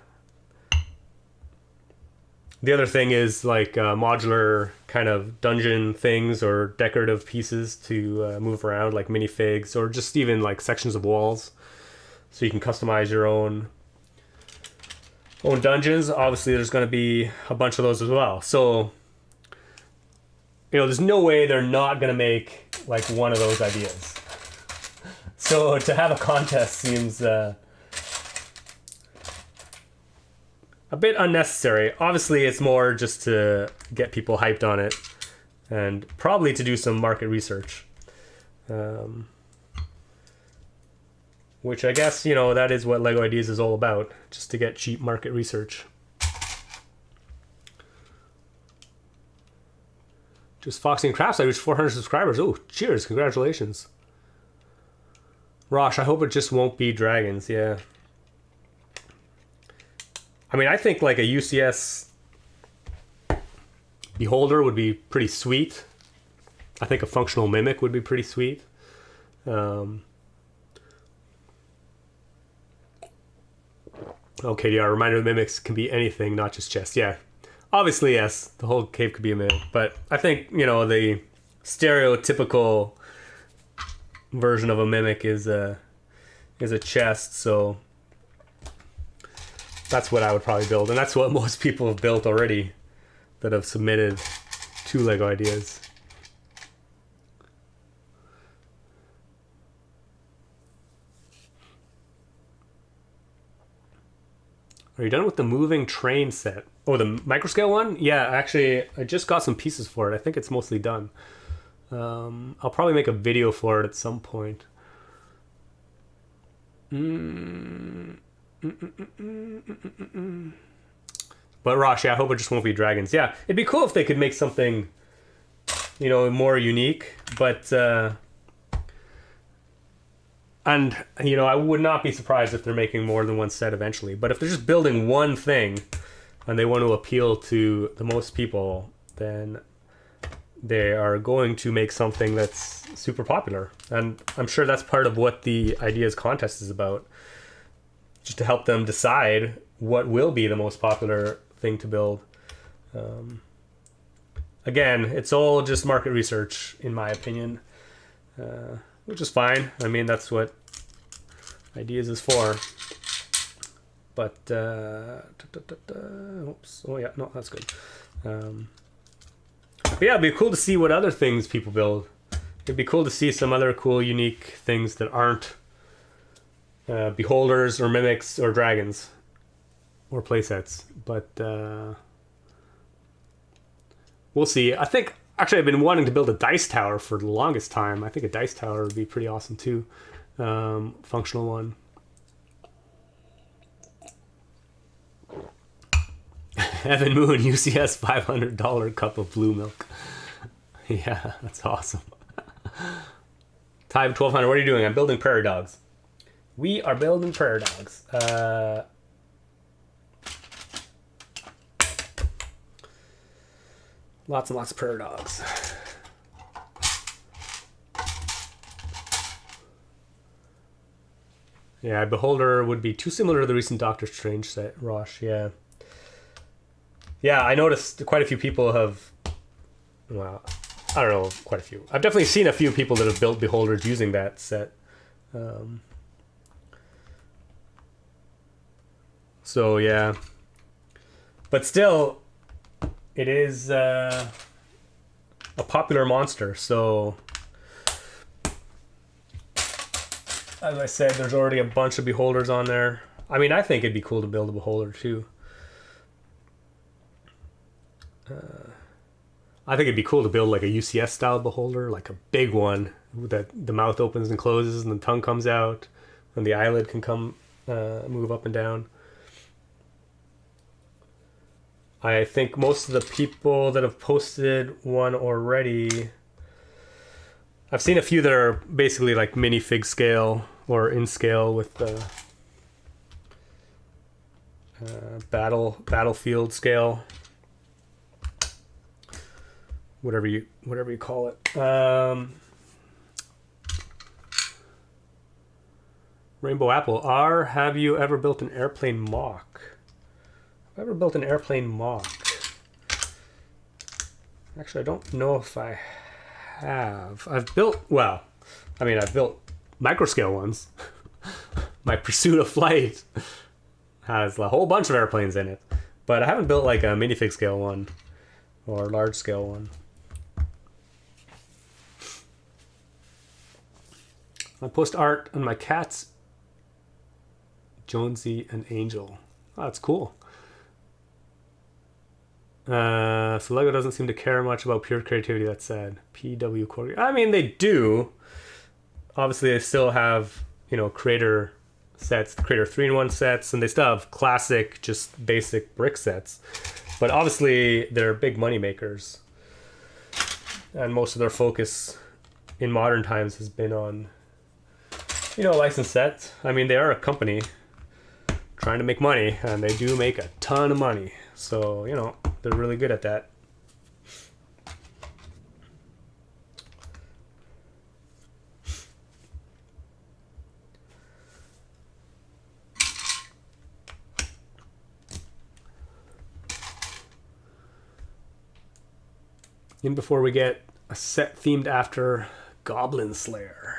other thing is like modular kind of dungeon things or decorative pieces to move around, like minifigs or just even like sections of walls, so you can customize your own dungeons. Obviously, there's going to be a bunch of those as well. So, there's no way they're not going to make like one of those ideas. So to have a contest seems a bit unnecessary. Obviously, it's more just to get people hyped on it and probably to do some market research. Um, which I guess, you know, that is what LEGO Ideas is all about, just to get cheap market research. Just Foxy and Crafts, I reached 400 subscribers. Oh, cheers, congratulations. Rosh, I hope it just won't be dragons, yeah. I mean, I think like a UCS beholder would be pretty sweet. I think a functional mimic would be pretty sweet. Okay, yeah, reminder mimics can be anything, not just chests. Yeah, obviously, yes, the whole cave could be a mimic. But I think, you know, the stereotypical version of a mimic is a chest, so that's what I would probably build. And that's what most people have built already that have submitted to LEGO Ideas. Are you done with the moving train set? Oh, the microscale one? Yeah, actually, I just got some pieces for it. I think it's mostly done. I'll probably make a video for it at some point. But Rosh, yeah, I hope it just won't be dragons. Yeah, it'd be cool if they could make something, you know, more unique. But and, you know, I would not be surprised if they're making more than one set eventually. But if they're just building one thing and they want to appeal to the most people, then they are going to make something that's super popular. And I'm sure that's part of what the Ideas contest is about. Just to help them decide what will be the most popular thing to build. Again, it's all just market research, in my opinion. Which is fine. I mean, that's what Ideas is for. But, oops. Oh, yeah, no, that's good. But yeah, it'd be cool to see what other things people build. It'd be cool to see some other cool, unique things that aren't beholders or mimics or dragons or playsets. But we'll see. I think, actually, I've been wanting to build a dice tower for the longest time. I think a dice tower would be pretty awesome too. Functional one. Evan Moon, UCS $500 cup of blue milk. Yeah, that's awesome. Time 1200, what are you doing? I'm building prairie dogs. We are building prairie dogs. Lots and lots of prairie dogs. Yeah, Beholder would be too similar to the recent Doctor Strange set, Rosh, yeah. Yeah, I noticed quite a few people have... Well, I don't know, quite a few. I've definitely seen a few people that have built Beholders using that set. So, yeah. But still, it is a popular monster, so... As I said, there's already a bunch of Beholders on there. I mean, I think it'd be cool to build a Beholder, too. I think it'd be cool to build like a UCS style beholder, like a big one that the mouth opens and closes and the tongue comes out and the eyelid can come move up and down. I think most of the people that have posted one already, I've seen a few that are basically like minifig scale or in scale with the battlefield scale. Whatever you call it. Rainbow Apple. Have you ever built an airplane mock? Have I ever built an airplane mock? Actually, I don't know if I have. I've built microscale ones. My Pursuit of Flight has a whole bunch of airplanes in it. But I haven't built like a minifig scale one or large scale one. I post art on my cats, Jonesy and Angel. Oh, that's cool. So LEGO doesn't seem to care much about pure creativity. That's sad. PW quality. I mean, they do. obviously they still have, creator sets, creator 3-in-1 sets, and they still have classic, just basic brick sets. But obviously they're big money makers. And most of their focus in modern times has been on, licensed sets. I mean, they are a company trying to make money, and they do make a ton of money. So, they're really good at that. Even before we get a set themed after Goblin Slayer.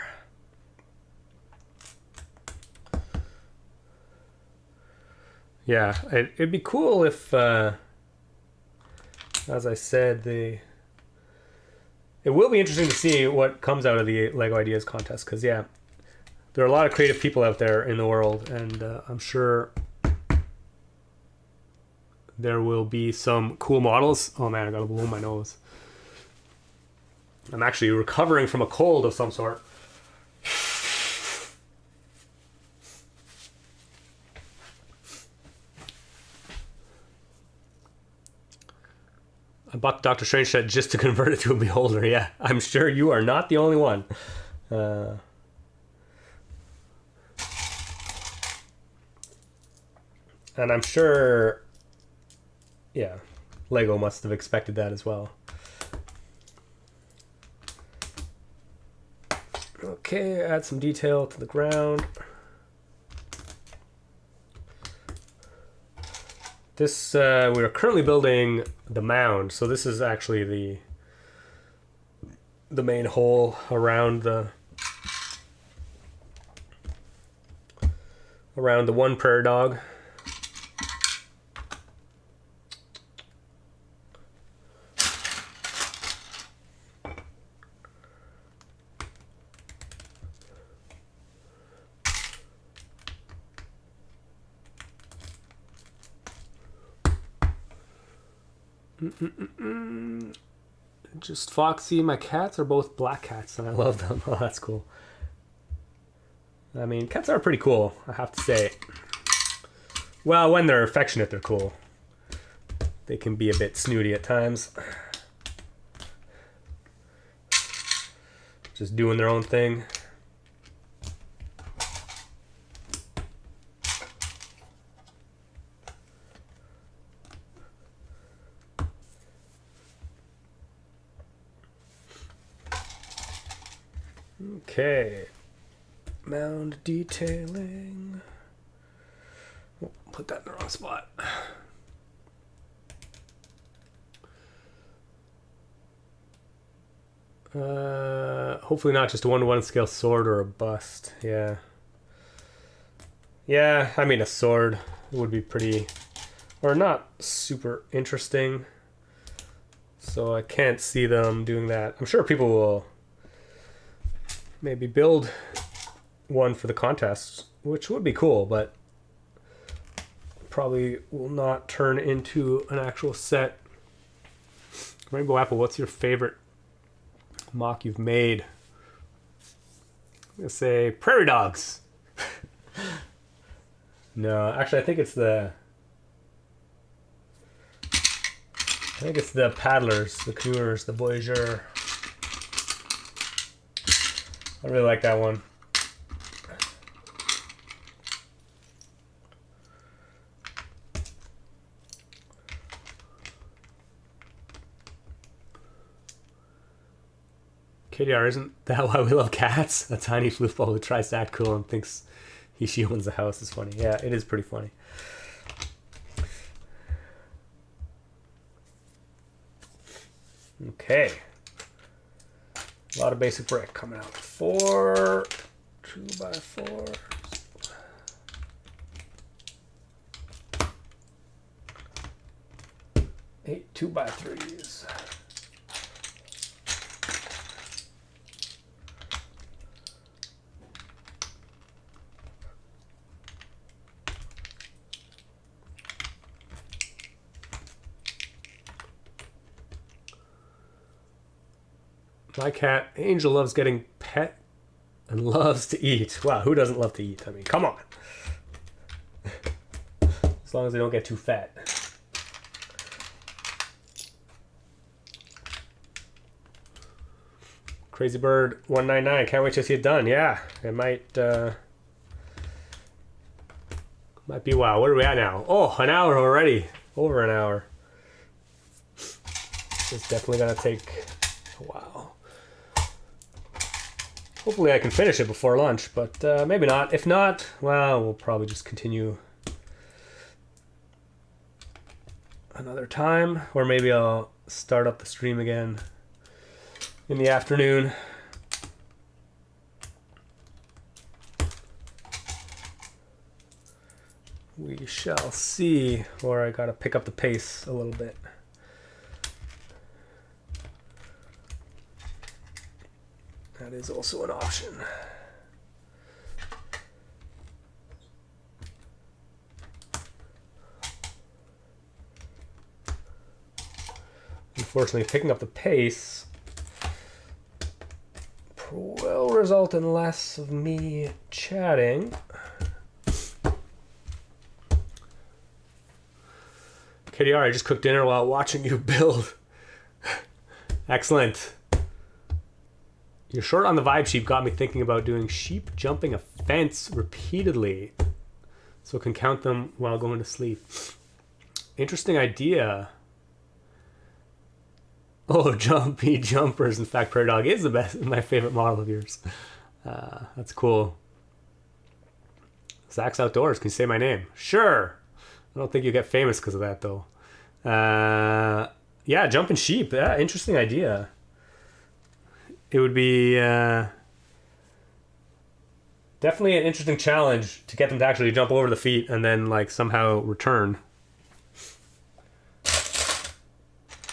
Yeah, it'd be cool if, as I said, it will be interesting to see what comes out of the LEGO Ideas contest, because, yeah, there are a lot of creative people out there in the world, and I'm sure there will be some cool models. Oh man, I gotta blow my nose. I'm actually recovering from a cold of some sort. I bought Doctor Strange set just to convert it to a beholder. Yeah, I'm sure you are not the only one. And I'm sure, yeah, LEGO must have expected that as well. Okay, add some detail to the ground. This, we're currently building the mound, so this is actually the main hole around the one prairie dog. Just Foxy. My cats are both black cats, and I love them. Oh, that's cool. I mean, cats are pretty cool, I have to say. Well, when they're affectionate, they're cool. They can be a bit snooty at times. Just doing their own thing. Okay, mound detailing. Oh, put that in the wrong spot. Hopefully not just a 1-to-1 scale sword or a bust. Yeah. Yeah, I mean a sword would be pretty, or not super interesting. So I can't see them doing that. I'm sure people will maybe build one for the contest, which would be cool, but probably will not turn into an actual set. Rainbow Apple, what's your favorite mock you've made? I'm gonna say prairie dogs. No, actually I think it's the paddlers, the canoers, the voyageur. I really like that one. KDR, isn't that why we love cats? A tiny floofball who tries to act cool and thinks she owns the house is funny. Yeah, it is pretty funny. Okay. A lot of basic brick coming out. 4 2x4s. 8 2x3s. My cat Angel loves getting pet and loves to eat. Wow, who doesn't love to eat? I mean, come on. As long as they don't get too fat. Crazy Bird 199. Can't wait to see it done. Yeah, it might be. Wow, where are we at now? Oh, an hour already. Over an hour. It's definitely gonna take a while. Hopefully I can finish it before lunch, but maybe not. If not, well, we'll probably just continue another time, or maybe I'll start up the stream again in the afternoon. We shall see, or I gotta pick up the pace a little bit. That is also an option. Unfortunately, picking up the pace will result in less of me chatting. KDR, I just cooked dinner while watching you build. Excellent. Your short on the vibe sheep got me thinking about doing sheep jumping a fence repeatedly so I can count them while going to sleep. Interesting idea. Oh, jumpy jumpers. In fact, Prairie Dog is the best, my favorite model of yours. That's cool. Zach's Outdoors. Can you say my name? Sure. I don't think you get famous because of that, though. Yeah, jumping sheep. Yeah, interesting idea. It would be definitely an interesting challenge to get them to actually jump over the feet and then like somehow return.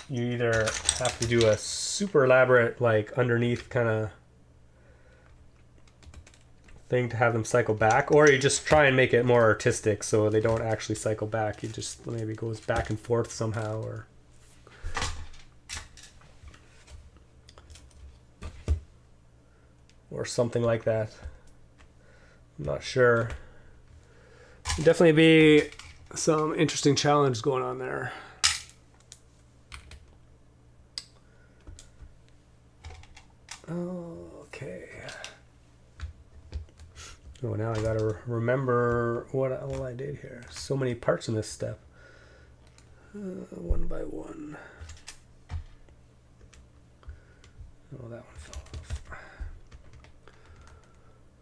You either have to do a super elaborate like underneath kind of thing to have them cycle back, or you just try and make it more artistic so they don't actually cycle back. It just maybe goes back and forth somehow, or something like that. I'm not sure. Definitely be some interesting challenge going on there. Okay. Oh, now I gotta remember what all I did here. So many parts in this step. One by one. Oh, that one fell off.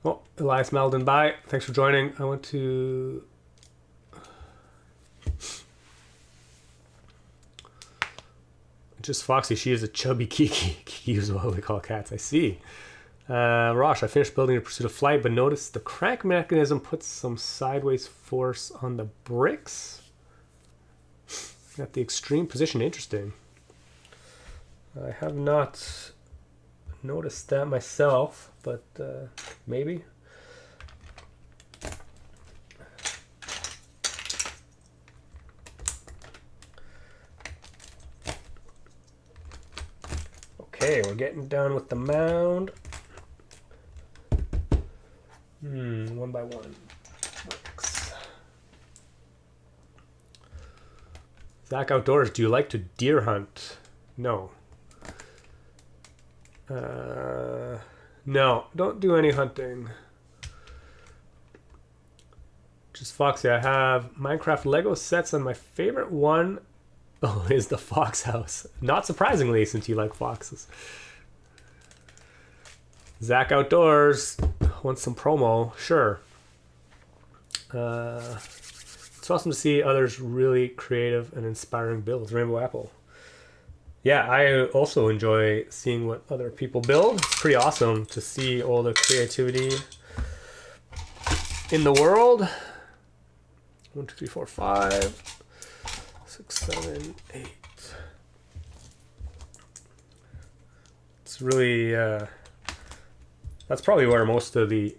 Oh, Elias Malden, bye. Thanks for joining. I want to... Just Foxy, she is a chubby Kiki. Kiki is what we call cats, I see. Rosh, I finished building in Pursuit of Flight, but noticed the crank mechanism puts some sideways force on the bricks. At the extreme position, interesting. I have not noticed that myself, but maybe. Okay, we're getting down with the mound. One by one. Bricks. Zach Outdoors, do you like to deer hunt? No. No, don't do any hunting. Just Foxy, I have Minecraft Lego sets, and my favorite one is the fox house. Not surprisingly, since you like foxes. Zach Outdoors wants some promo. Sure. It's awesome to see others really creative and inspiring builds. Rainbow Apple. Yeah, I also enjoy seeing what other people build. It's pretty awesome to see all the creativity in the world. 1, 2, 3, 4, 5, 6, 7, 8. It's really that's probably where most of the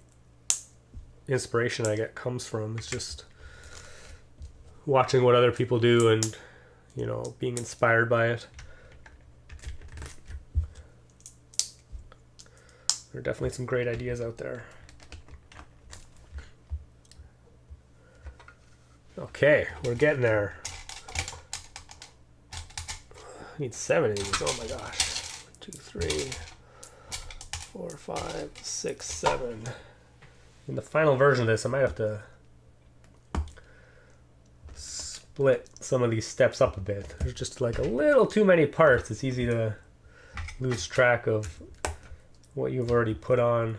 inspiration I get comes from. It's just watching what other people do and, you know, being inspired by it. There are definitely some great ideas out there. Okay, we're getting there. I need 7 of these. Oh my gosh. 1, 2, 3, 4, 5, 6, 7. In the final version of this, I might have to split some of these steps up a bit. There's just like a little too many parts. It's easy to lose track of what you've already put on.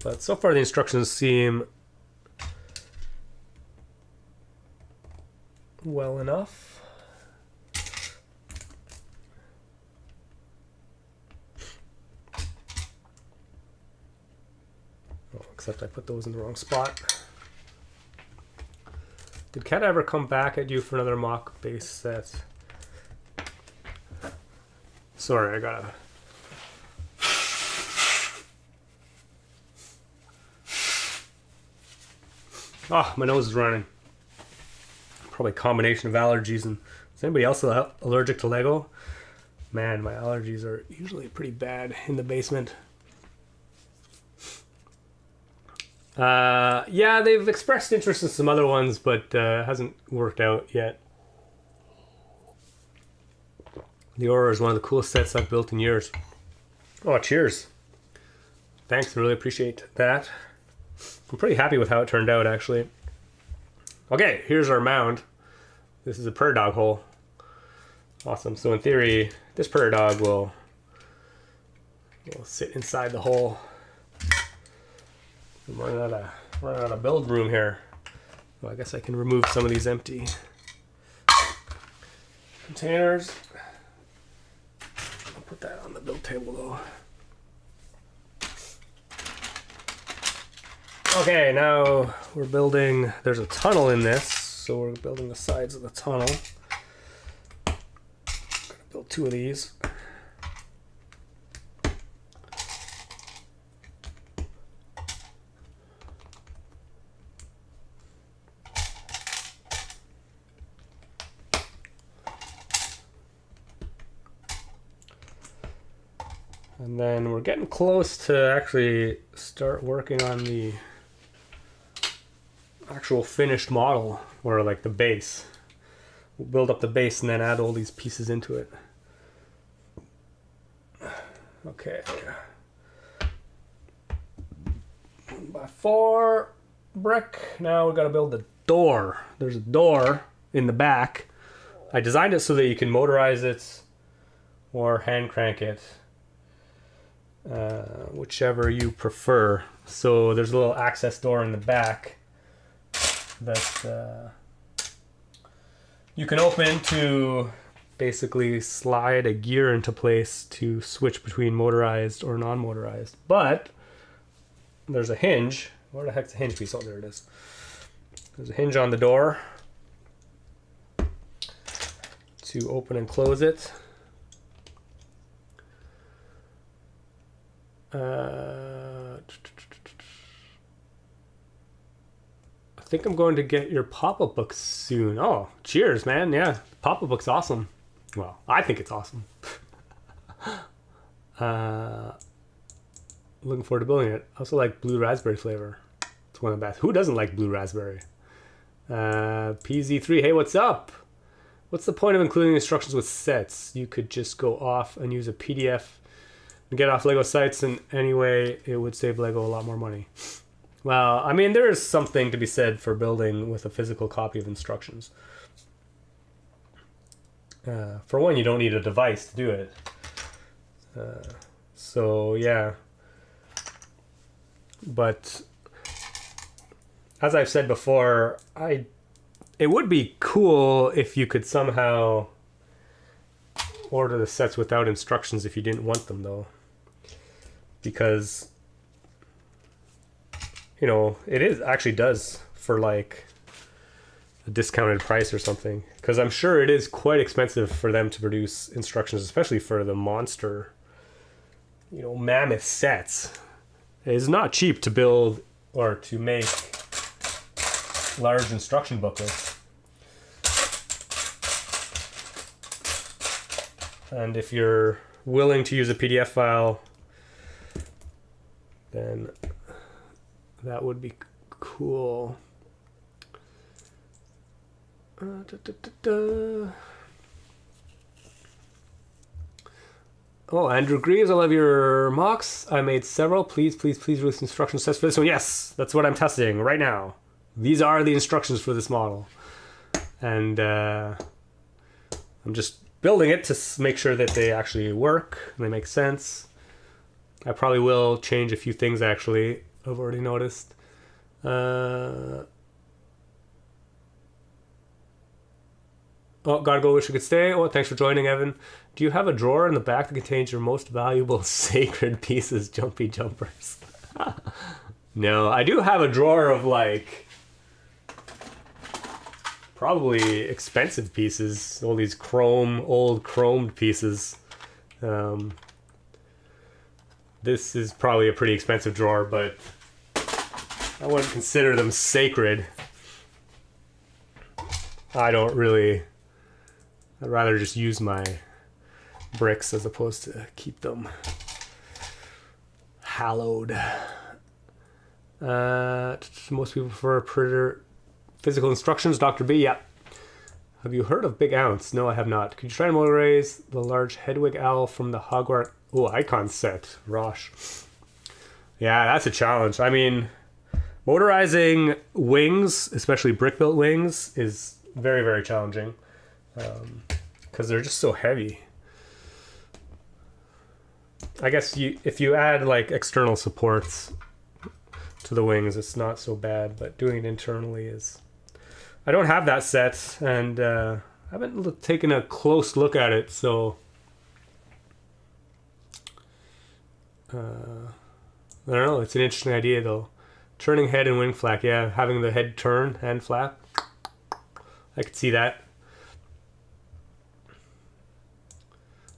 But so far the instructions seem well enough. Oh, except I put those in the wrong spot. Did Kat ever come back at you for another mock base set? Sorry, I gotta... Oh, my nose is running. Probably a combination of allergies. And is anybody else allergic to Lego? Man, my allergies are usually pretty bad in the basement. Yeah, they've expressed interest in some other ones, but hasn't worked out yet. The Aurora is one of the coolest sets I've built in years. Oh, cheers. Thanks, I really appreciate that. I'm pretty happy with how it turned out, actually. Okay, here's our mound. This is a prairie dog hole. Awesome. So in theory, this prairie dog will sit inside the hole. I'm running out of build room here. Well, I guess I can remove some of these empty containers. I'll put that on the build table though. Okay, now we're building, there's a tunnel in this, so we're building the sides of the tunnel. I'm gonna build 2 of these. And then we're getting close to actually start working on the actual finished model, or like the base. We'll build up the base and then add all these pieces into it. Okay. 1x4 brick. Now we've got to build the door. There's a door in the back. I designed it so that you can motorize it or hand crank it. Whichever you prefer. So there's a little access door in the back that you can open to basically slide a gear into place to switch between motorized or non-motorized. But there's a hinge. Where the heck's the hinge piece? Oh, there it is. There's a hinge on the door to open and close it. I think I'm going to get your pop-up book soon. Oh, cheers, man. Yeah, pop-up book's awesome. Well, I think it's awesome. Looking forward to building it. I also like blue raspberry flavor. It's one of the best. Who doesn't like blue raspberry? PZ3, hey, what's up? What's the point of including instructions with sets? You could just go off and use a PDF and get off Lego sites, and anyway, it would save Lego a lot more money. Well, I mean, there is something to be said for building with a physical copy of instructions. For one, you don't need a device to do it. So, yeah. But, as I've said before, it would be cool if you could somehow order the sets without instructions if you didn't want them, though. Because, you know, actually does for like a discounted price or something. Because I'm sure it is quite expensive for them to produce instructions, especially for the monster, you know, mammoth sets. It's not cheap to build or to make large instruction booklets. And if you're willing to use a PDF file, then that would be cool. Oh, Andrew Greaves, I love your mocks. I made several. Please release instruction sets for this one. Yes, that's what I'm testing right now. These are the instructions for this model. And I'm just building it to make sure that they actually work and they make sense. I probably will change a few things, actually. I've already noticed. Oh, gotta go, wish we could stay. Oh, thanks for joining, Evan. Do you have a drawer in the back that contains your most valuable sacred pieces, jumpy jumpers? No, I do have a drawer of, like, probably expensive pieces. All these old chromed pieces. This is probably a pretty expensive drawer, but I wouldn't consider them sacred. I'd rather just use my bricks as opposed to keep them hallowed. Most people prefer physical instructions. Dr. B, yeah. Have you heard of Big Ounce? No, I have not. Could you try to motorize the large Hedwig owl from the Hogwarts icon set? Rosh. Yeah, that's a challenge. I mean, motorizing wings, especially brick-built wings, is very, very challenging. Because they're just so heavy. I guess if you add like external supports to the wings, it's not so bad, but doing it internally is... I don't have that set, and I haven't taken a close look at it, so... I don't know, it's an interesting idea though. Turning head and wing flap, yeah, having the head turn and flap. I could see that.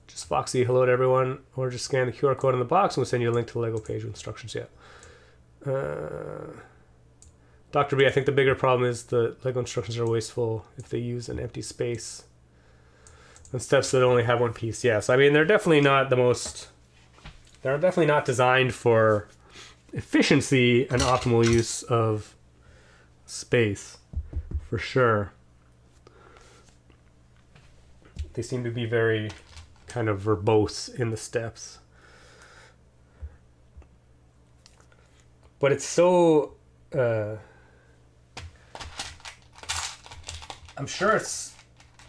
Just Foxy, hello to everyone. Or just scan the QR code in the box and we'll send you a link to the LEGO page with instructions. Yeah. Dr. B, I think the bigger problem is the LEGO instructions are wasteful if they use an empty space. And steps that only have one piece. Yes, I mean, they're definitely not they're definitely not designed for efficiency and optimal use of space. For sure. They seem to be very kind of verbose in the steps. But it's so... I'm sure it's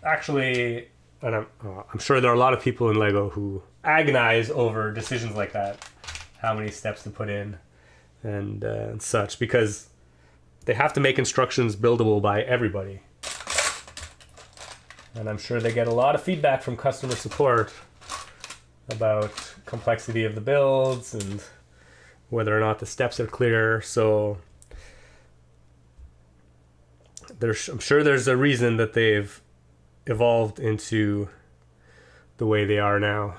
actually... And I'm sure there are a lot of people in LEGO who agonize over decisions like that. How many steps to put in and such. Because they have to make instructions buildable by everybody. And I'm sure they get a lot of feedback from customer support about complexity of the builds and whether or not the steps are clear. So I'm sure there's a reason that they've evolved into the way they are now.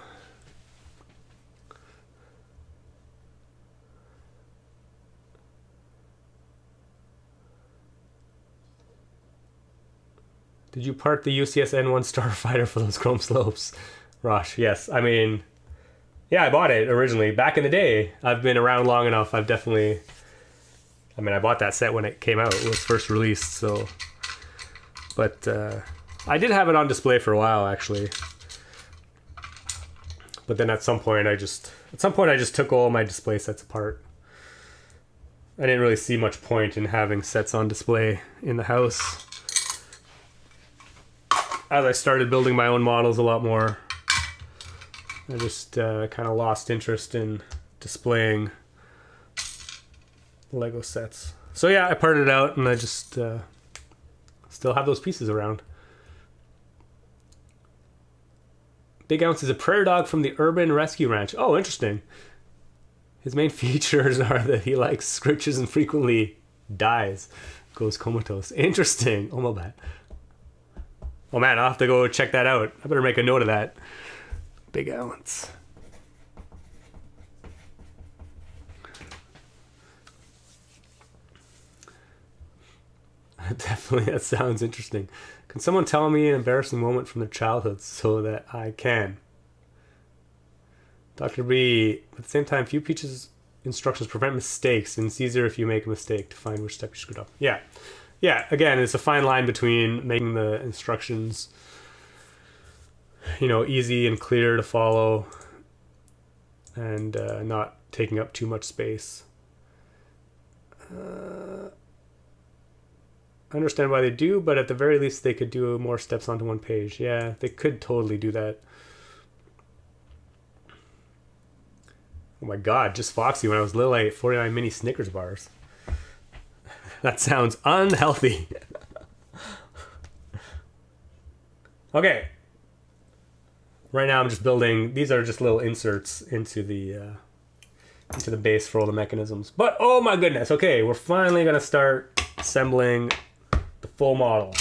Did you part the UCS N1 Starfighter for those chrome slopes? Rosh, yes. I mean, yeah, I bought it originally. Back in the day, I've been around long enough. I've definitely... I mean, I bought that set when it came out. It was first released, so... But I did have it on display for a while, actually. But then at some point, I just took all my display sets apart. I didn't really see much point in having sets on display in the house. As I started building my own models a lot more, I just kind of lost interest in displaying Lego sets. So yeah, I parted it out and I just still have those pieces around. Big Ounce is a prairie dog from the Urban Rescue Ranch. Oh, interesting. His main features are that he likes scritches and frequently dies. Goes comatose. Interesting. Oh, my bad. Oh man, I'll have to go check that out. I better make a note of that. Big Ounce. Definitely, that sounds interesting. Can someone tell me an embarrassing moment from their childhood so that I can? Dr. B, at the same time, few Peach's instructions prevent mistakes, and it's easier if you make a mistake to find which step you screwed up. Yeah. Yeah, again, it's a fine line between making the instructions, you know, easy and clear to follow and not taking up too much space. I understand why they do, but at the very least they could do more steps onto one page. Yeah, they could totally do that. Oh my god, just Foxy. When I was little, I ate 49 mini Snickers bars. That sounds unhealthy. Okay. Right now I'm just building, these are just little inserts into the base for all the mechanisms. But oh my goodness, okay, we're finally gonna start assembling the full model.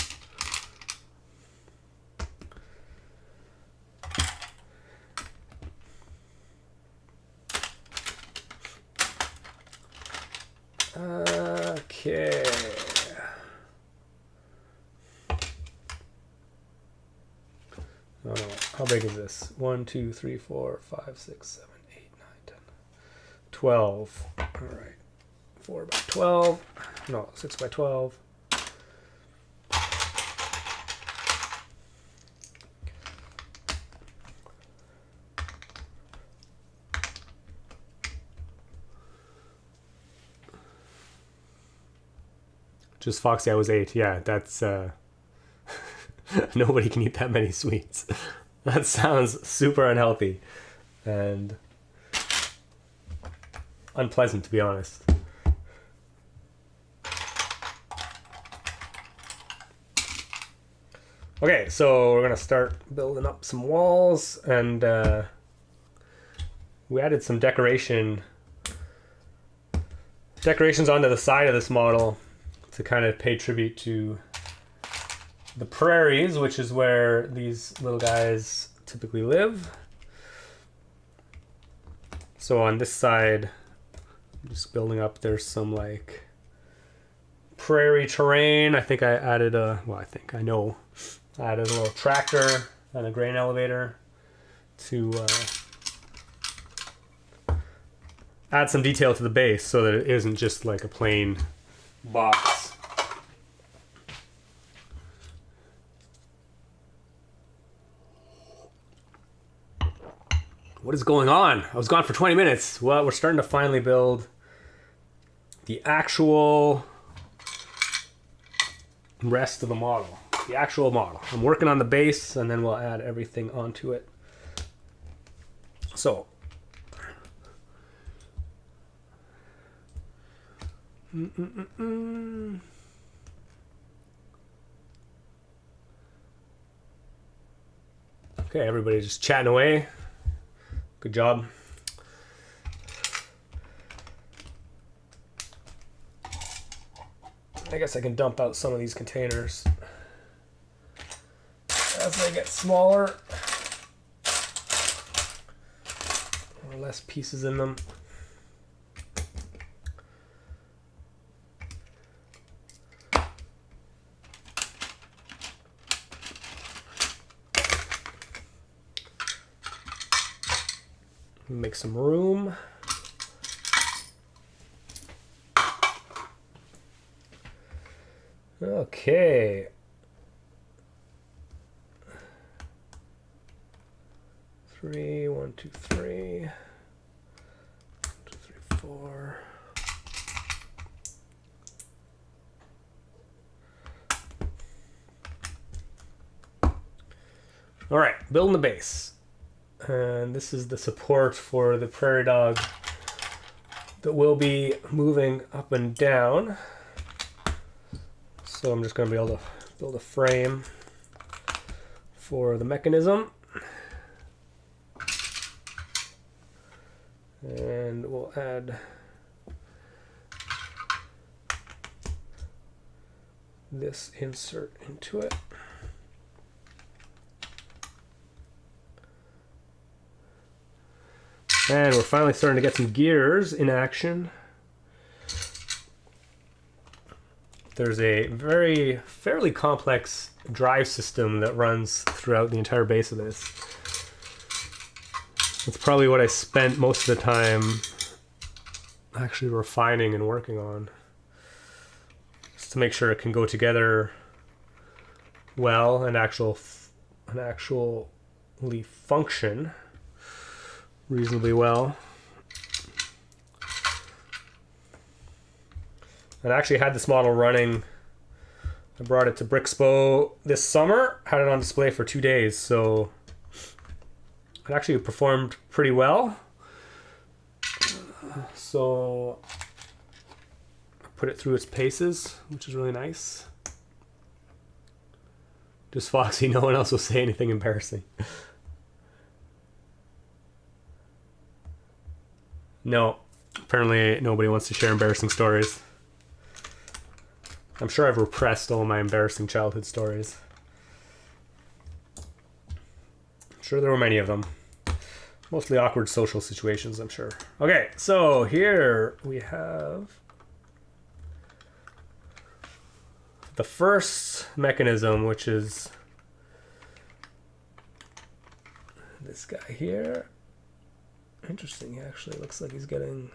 Okay. Oh, how big is this? 1, 2, 3, 4, 5, 6, 7, 8, 9, 10, 12. All right. 4 by 12. No, 6 by 12. Just Foxy, I was 8. Yeah, that's nobody can eat that many sweets. That sounds super unhealthy and unpleasant, to be honest. Okay, so we're gonna start building up some walls, and we added some decorations onto the side of this model to kind of pay tribute to the prairies, which is where these little guys typically live. So on this side, I'm just building up, there's some like prairie terrain. I think I added I added a little tractor and a grain elevator to add some detail to the base so that it isn't just like a plain box. What is going on? I was gone for 20 minutes. Well, we're starting to finally build the actual rest of the model. The actual model. I'm working on the base, and then we'll add everything onto it. So, okay, everybody just chatting away. Good job. I guess I can dump out some of these containers as they get smaller or less pieces in them. Make some room. Okay. 3, 1, 2, 3. 1, 2, 3, 4. All right, building the base. And this is the support for the Prairie Dog that will be moving up and down. So I'm just going to be able to build a frame for the mechanism. And we'll add this insert into it. And we're finally starting to get some gears in action. There's a fairly complex drive system that runs throughout the entire base of this. It's probably what I spent most of the time actually refining and working on, just to make sure it can go together well and actually function reasonably well. And I actually had this model running. I brought it to Brixpo this summer, had it on display for 2 days, so it actually performed pretty well. So I put it through its paces, which is really nice. Just Foxy, no one else will say anything embarrassing. No, apparently nobody wants to share embarrassing stories. I'm sure I've repressed all my embarrassing childhood stories. I'm sure there were many of them. Mostly awkward social situations, I'm sure. Okay, so here we have the first mechanism, which is this guy here. Interesting, he actually looks like he's getting...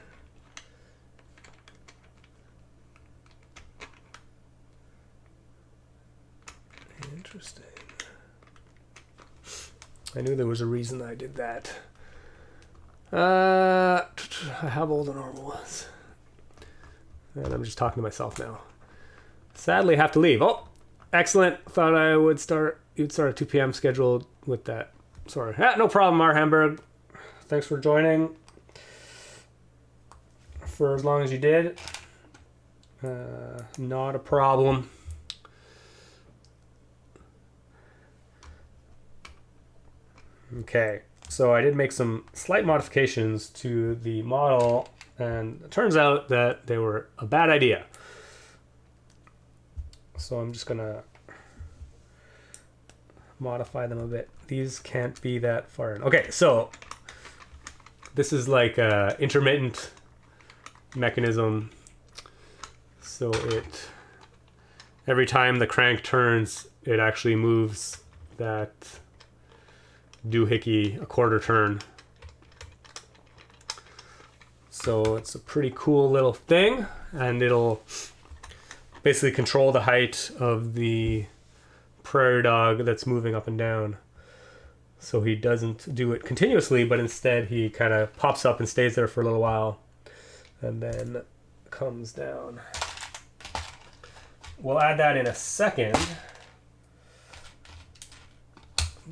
Interesting. I knew there was a reason I did that. How old the normal was. And I'm just talking to myself now. Sadly, I have to leave. Oh, excellent. Thought I would start. You'd start at 2 p.m. scheduled with that. Sorry. No problem, R. Hamburg. Thanks for joining. For as long as you did. Not a problem. Okay, so I did make some slight modifications to the model, and it turns out that they were a bad idea. So I'm just gonna modify them a bit. These can't be that far in. Okay, so this is like a intermittent mechanism. So every time the crank turns, it actually moves that doohickey a quarter turn. So it's a pretty cool little thing, and it'll basically control the height of the prairie dog that's moving up and down. So he doesn't do it continuously, but instead he kind of pops up and stays there for a little while and then comes down. We'll add that in a second,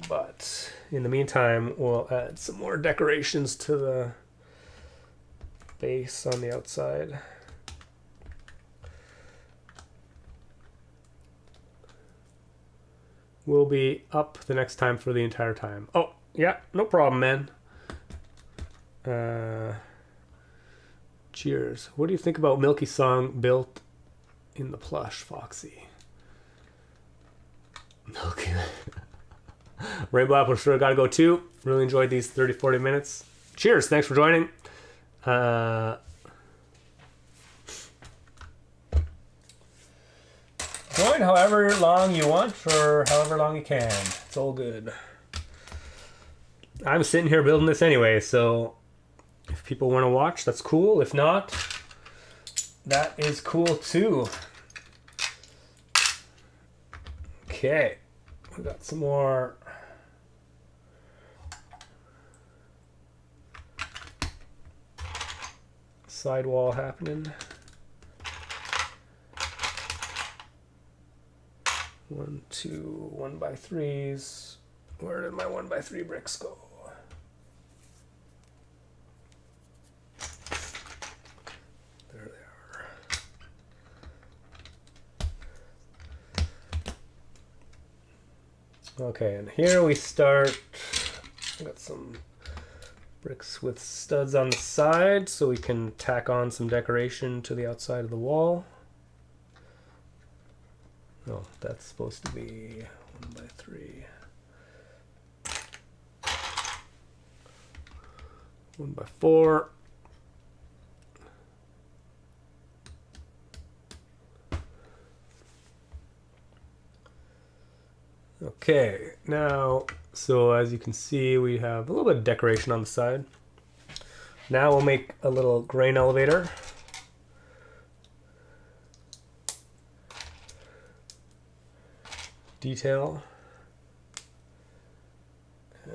but in the meantime, we'll add some more decorations to the base on the outside. We'll be up the next time for the entire time. Oh, yeah, no problem, man. Cheers. What do you think about Milky Song built in the plush, Foxy? Milky. Rainbow Apple sure gotta go too. Really enjoyed these 30-40 minutes. Cheers, thanks for joining. Join however long you want or however long you can. It's all good. I'm sitting here building this anyway, so if people want to watch, that's cool. If not, that is cool too. Okay, we got some more sidewall happening. 1, 2, 1x3s. Where did my 1x3 bricks go? There they are. Okay, and here we start. I got some bricks with studs on the side so we can tack on some decoration to the outside of the wall. No, that's supposed to be 1x3. 1x4. Okay, now So as you can see, we have a little bit of decoration on the side. Now we'll make a little grain elevator. Detail.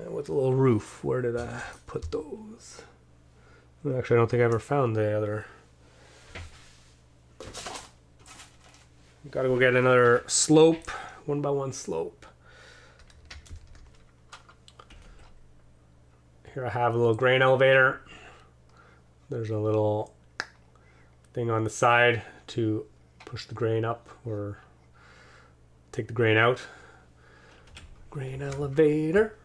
With a little roof. Where did I put those? Actually, I don't think I ever found the other. Gotta go get another slope, 1x1 slope. Here I have a little grain elevator. There's a little thing on the side to push the grain up or take the grain out. Grain elevator.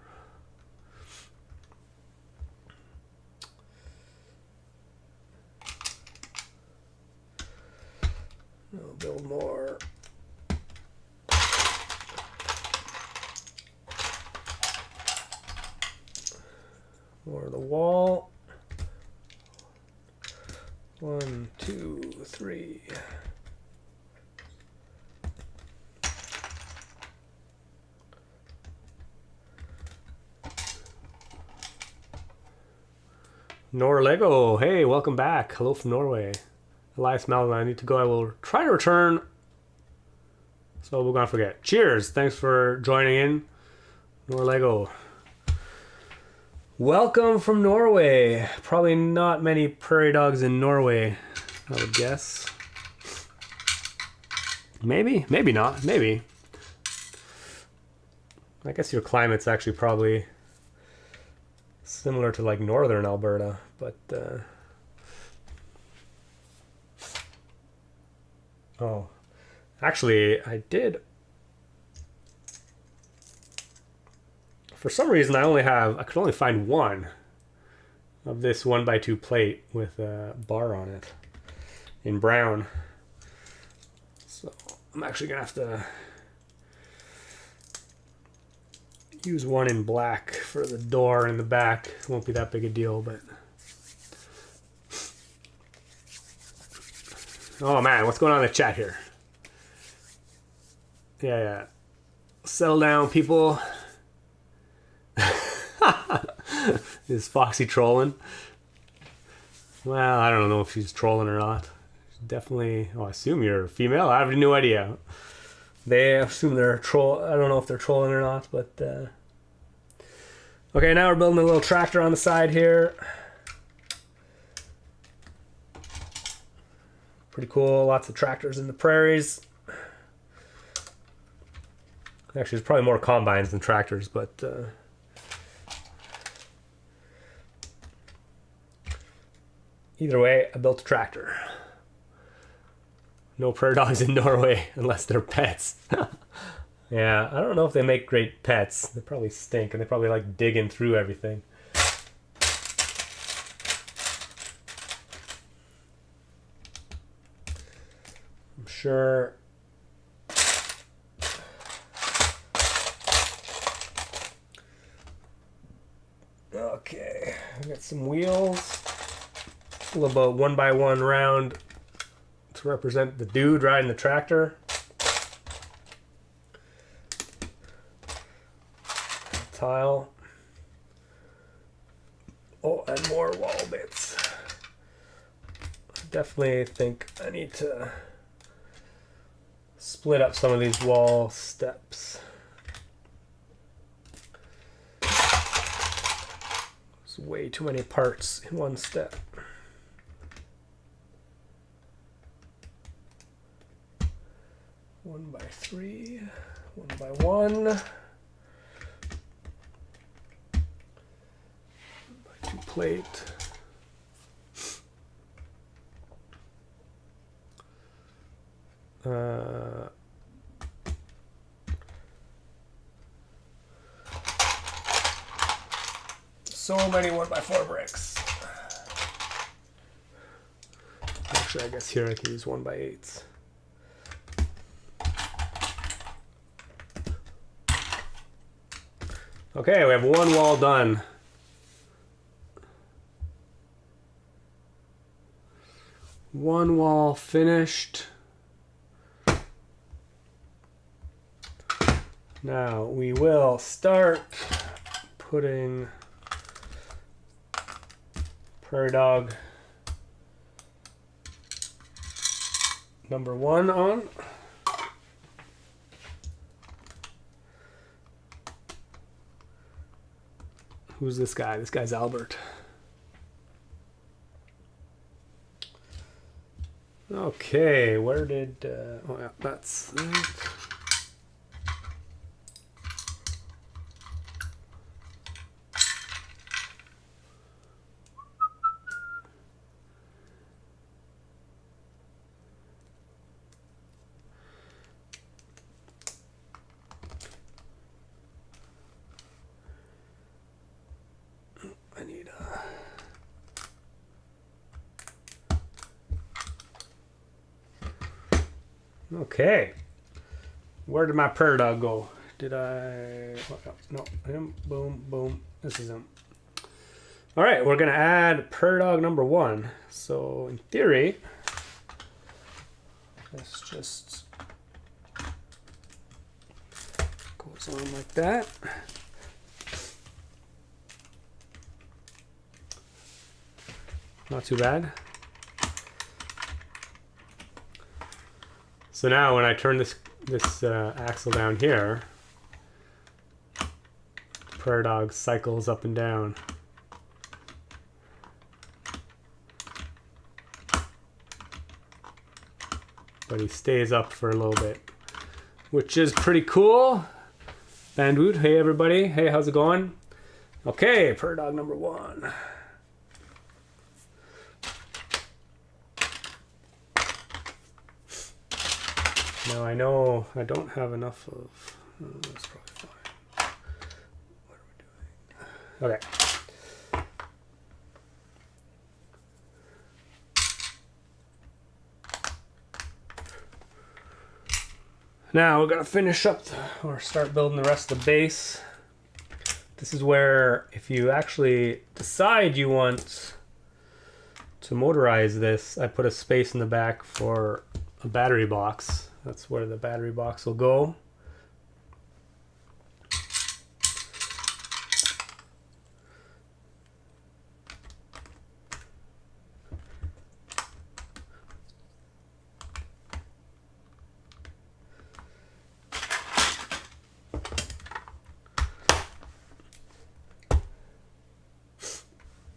I'll build more. More of the wall. 1, 2, 3. LEGO, hey, welcome back. Hello from Norway. Elias Malvin, I need to go. I will try to return. So we're gonna forget. Cheers. Thanks for joining in. LEGO. Welcome from Norway. Probably not many prairie dogs in Norway, I would guess. Maybe, maybe not, maybe. I guess your climate's actually probably similar to like northern Alberta, but oh, actually I did. For some reason I could only find one of this 1x2 plate with a bar on it in brown. So I'm actually gonna have to use one in black for the door in the back. It won't be that big a deal, but oh man, what's going on in the chat here? Yeah. Settle down, people. Is Foxy trolling? Well, I don't know if she's trolling or not. She's definitely. Oh, I assume you're a female. I have no idea. They assume they're troll. I don't know if they're trolling or not, but okay. Now we're building a little tractor on the side here. Pretty cool. Lots of tractors in the prairies. Actually, there's probably more combines than tractors, but either way, I built a tractor. No prairie dogs in Norway unless they're pets. Yeah, I don't know if they make great pets. They probably stink and they probably like digging through everything. I'm sure. Okay, I got some wheels. A little about 1x1 round to represent the dude riding the tractor. Tile. Oh, and more wall bits. I definitely think I need to split up some of these wall steps. There's way too many parts in one step. One by 3, 1x1. 1x2 plate. So many 1x4 bricks. Actually, I guess here I can use 1x8s. Okay, we have one wall done. One wall finished. Now we will start putting Prairie Dog number 1 on. Who's this guy? This guy's Albert. Okay, where did... oh yeah, that's it. I need okay. Where did my Prairie Dog go? Did I... no, him. Boom, boom. This is him. All right, we're going to add Prairie Dog number 1. So in theory, this just goes on like that. Not too bad. So now when I turn this axle down here, Prairie Dog cycles up and down. But he stays up for a little bit, which is pretty cool. Bandwood, hey everybody. Hey, how's it going? Okay, Prairie Dog number 1. Now I know I don't have enough of... that's probably fine. What are we doing? Okay. Now we're going to finish up or start building the rest of the base. This is where if you actually decide you want to motorize this, I put a space in the back for a battery box. That's where the battery box will go.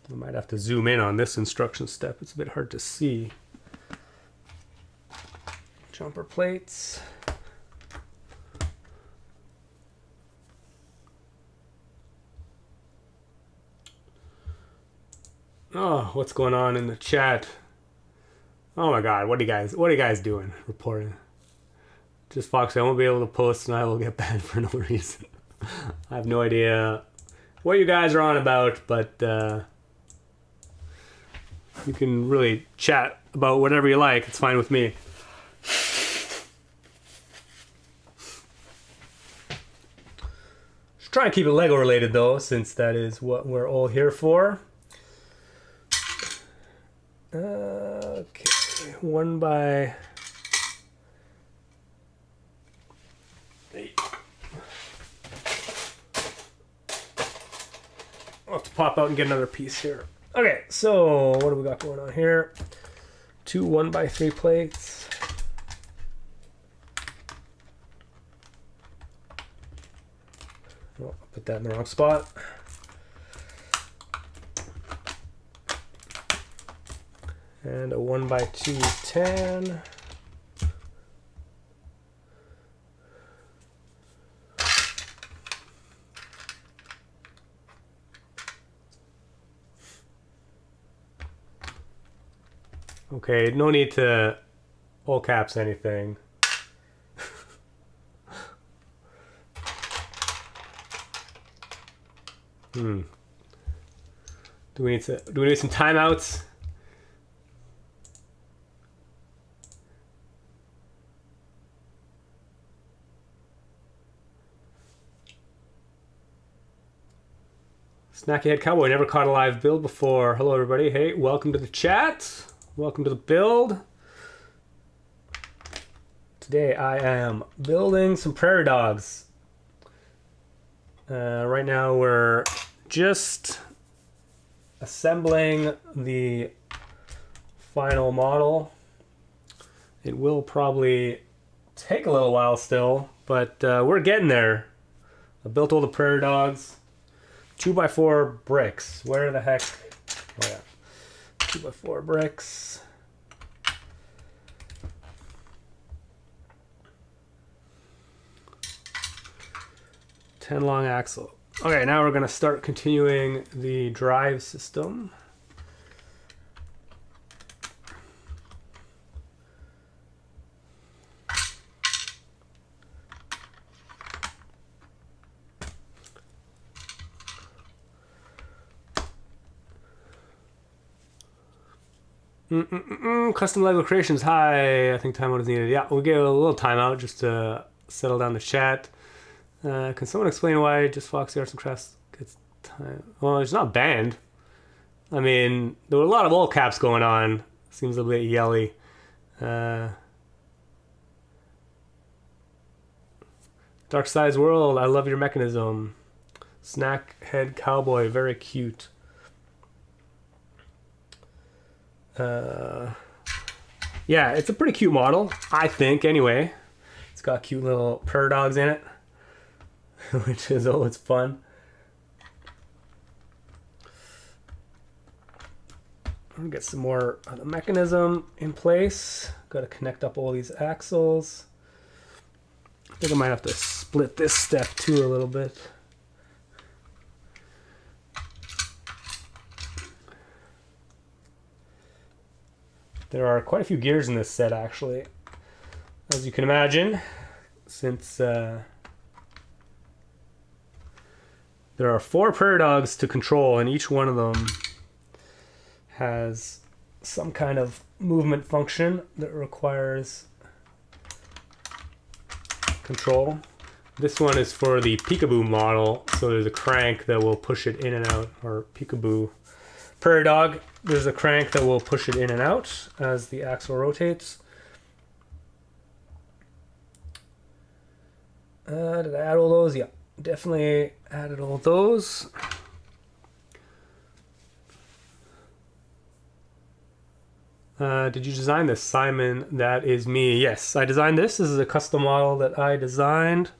I might have to zoom in on this instruction step. It's a bit hard to see. Jumper plates. Oh, what's going on in the chat? Oh my God, what are you guys doing? Reporting. Just Fox, I won't be able to post and I will get banned for no reason. I have no idea what you guys are on about, but you can really chat about whatever you like. It's fine with me. Try and keep it Lego related though, since that is what we're all here for. Okay, 1 by 8. I'll have to pop out and get another piece here. Okay, so what do we got going on here? 2 1 by 3 plates. Oh, put that in the wrong spot. And a 1 by 2 tan. Okay, no need to all caps anything. Do we need some timeouts? Snacky Head Cowboy, never caught a live build before. Hello everybody. Hey, welcome to the chat. Welcome to the build. Today I am building some prairie dogs. Right now we're just assembling the final model. It will probably take a little while still, but we're getting there. I built all the prairie dogs. 2x4 bricks. Where the heck? Oh yeah. 2x4 bricks. Ten long axle. Okay, now we're gonna start continuing the drive system. Custom LEGO creations. Hi, I think timeout is needed. Yeah, we'll give a little timeout just to settle down the chat. Can someone explain why just Foxy Arts and Crafts gets time? Well, it's not banned. I mean, there were a lot of all caps going on. Seems a bit yelly. Dark Side's World. I love your mechanism. Snack Head Cowboy. Very cute. Yeah, it's a pretty cute model, I think, anyway. It's got cute little prairie dogs in it, which is always fun. I'm gonna get some more of the mechanism in place. Got to connect up all these axles. I think I might have to split this step too a little bit. There are quite a few gears in this set, actually, as you can imagine, since there are 4 prairie dogs to control, and each one of them has some kind of movement function that requires control. This one is for the peekaboo model, so there's a crank that will push it in and out, or peekaboo prairie dog. There's a crank that will push it in and out as the axle rotates. Did I add all those? Yeah, definitely added all those. Did you design this, Simon? That is me. Yes, I designed this. This is a custom model that I designed.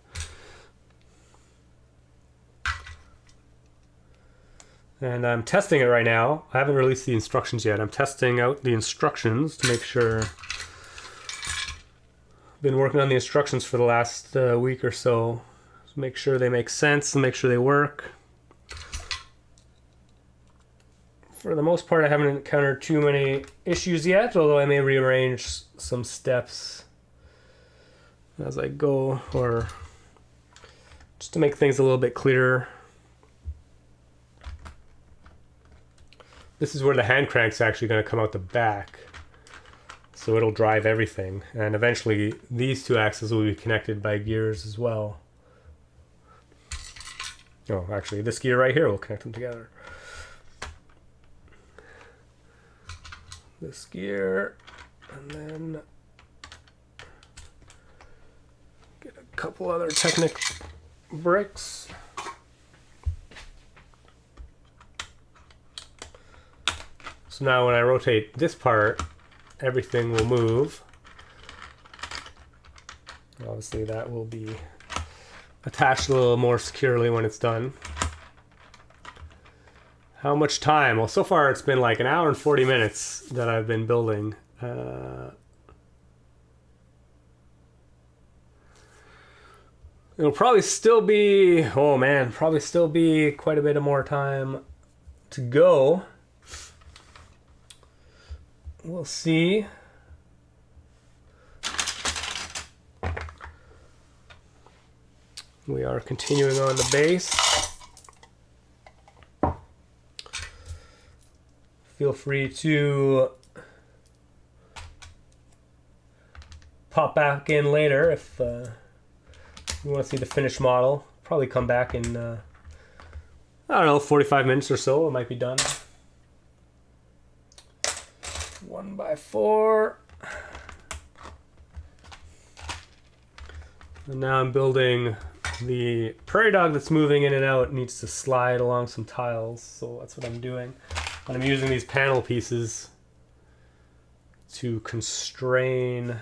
And I'm testing it right now. I haven't released the instructions yet. I'm testing out the instructions to make sure. Been working on the instructions for the last week or so. To make sure they make sense and make sure they work. For the most part, I haven't encountered too many issues yet, although I may rearrange some steps as I go, or just to make things a little bit clearer. This is where the hand crank's actually going to come out the back. So it'll drive everything. And eventually these 2 axles will be connected by gears as well. Oh, actually this gear right here will connect them together. This gear, and then get a couple other Technic bricks. So now when I rotate this part, everything will move. Obviously that will be attached a little more securely when it's done. How much time? Well, so far it's been like an hour and 40 minutes that I've been building. It'll probably still be, oh man, probably still be quite a bit of more time to go. We'll see. We are continuing on the base. Feel free to pop back in later if you want to see the finished model. Probably come back in, I don't know, 45 minutes or so. It might be done. 1x4. And now I'm building the prairie dog that's moving in and out needs to slide along some tiles, so that's what I'm doing. And I'm using these panel pieces to constrain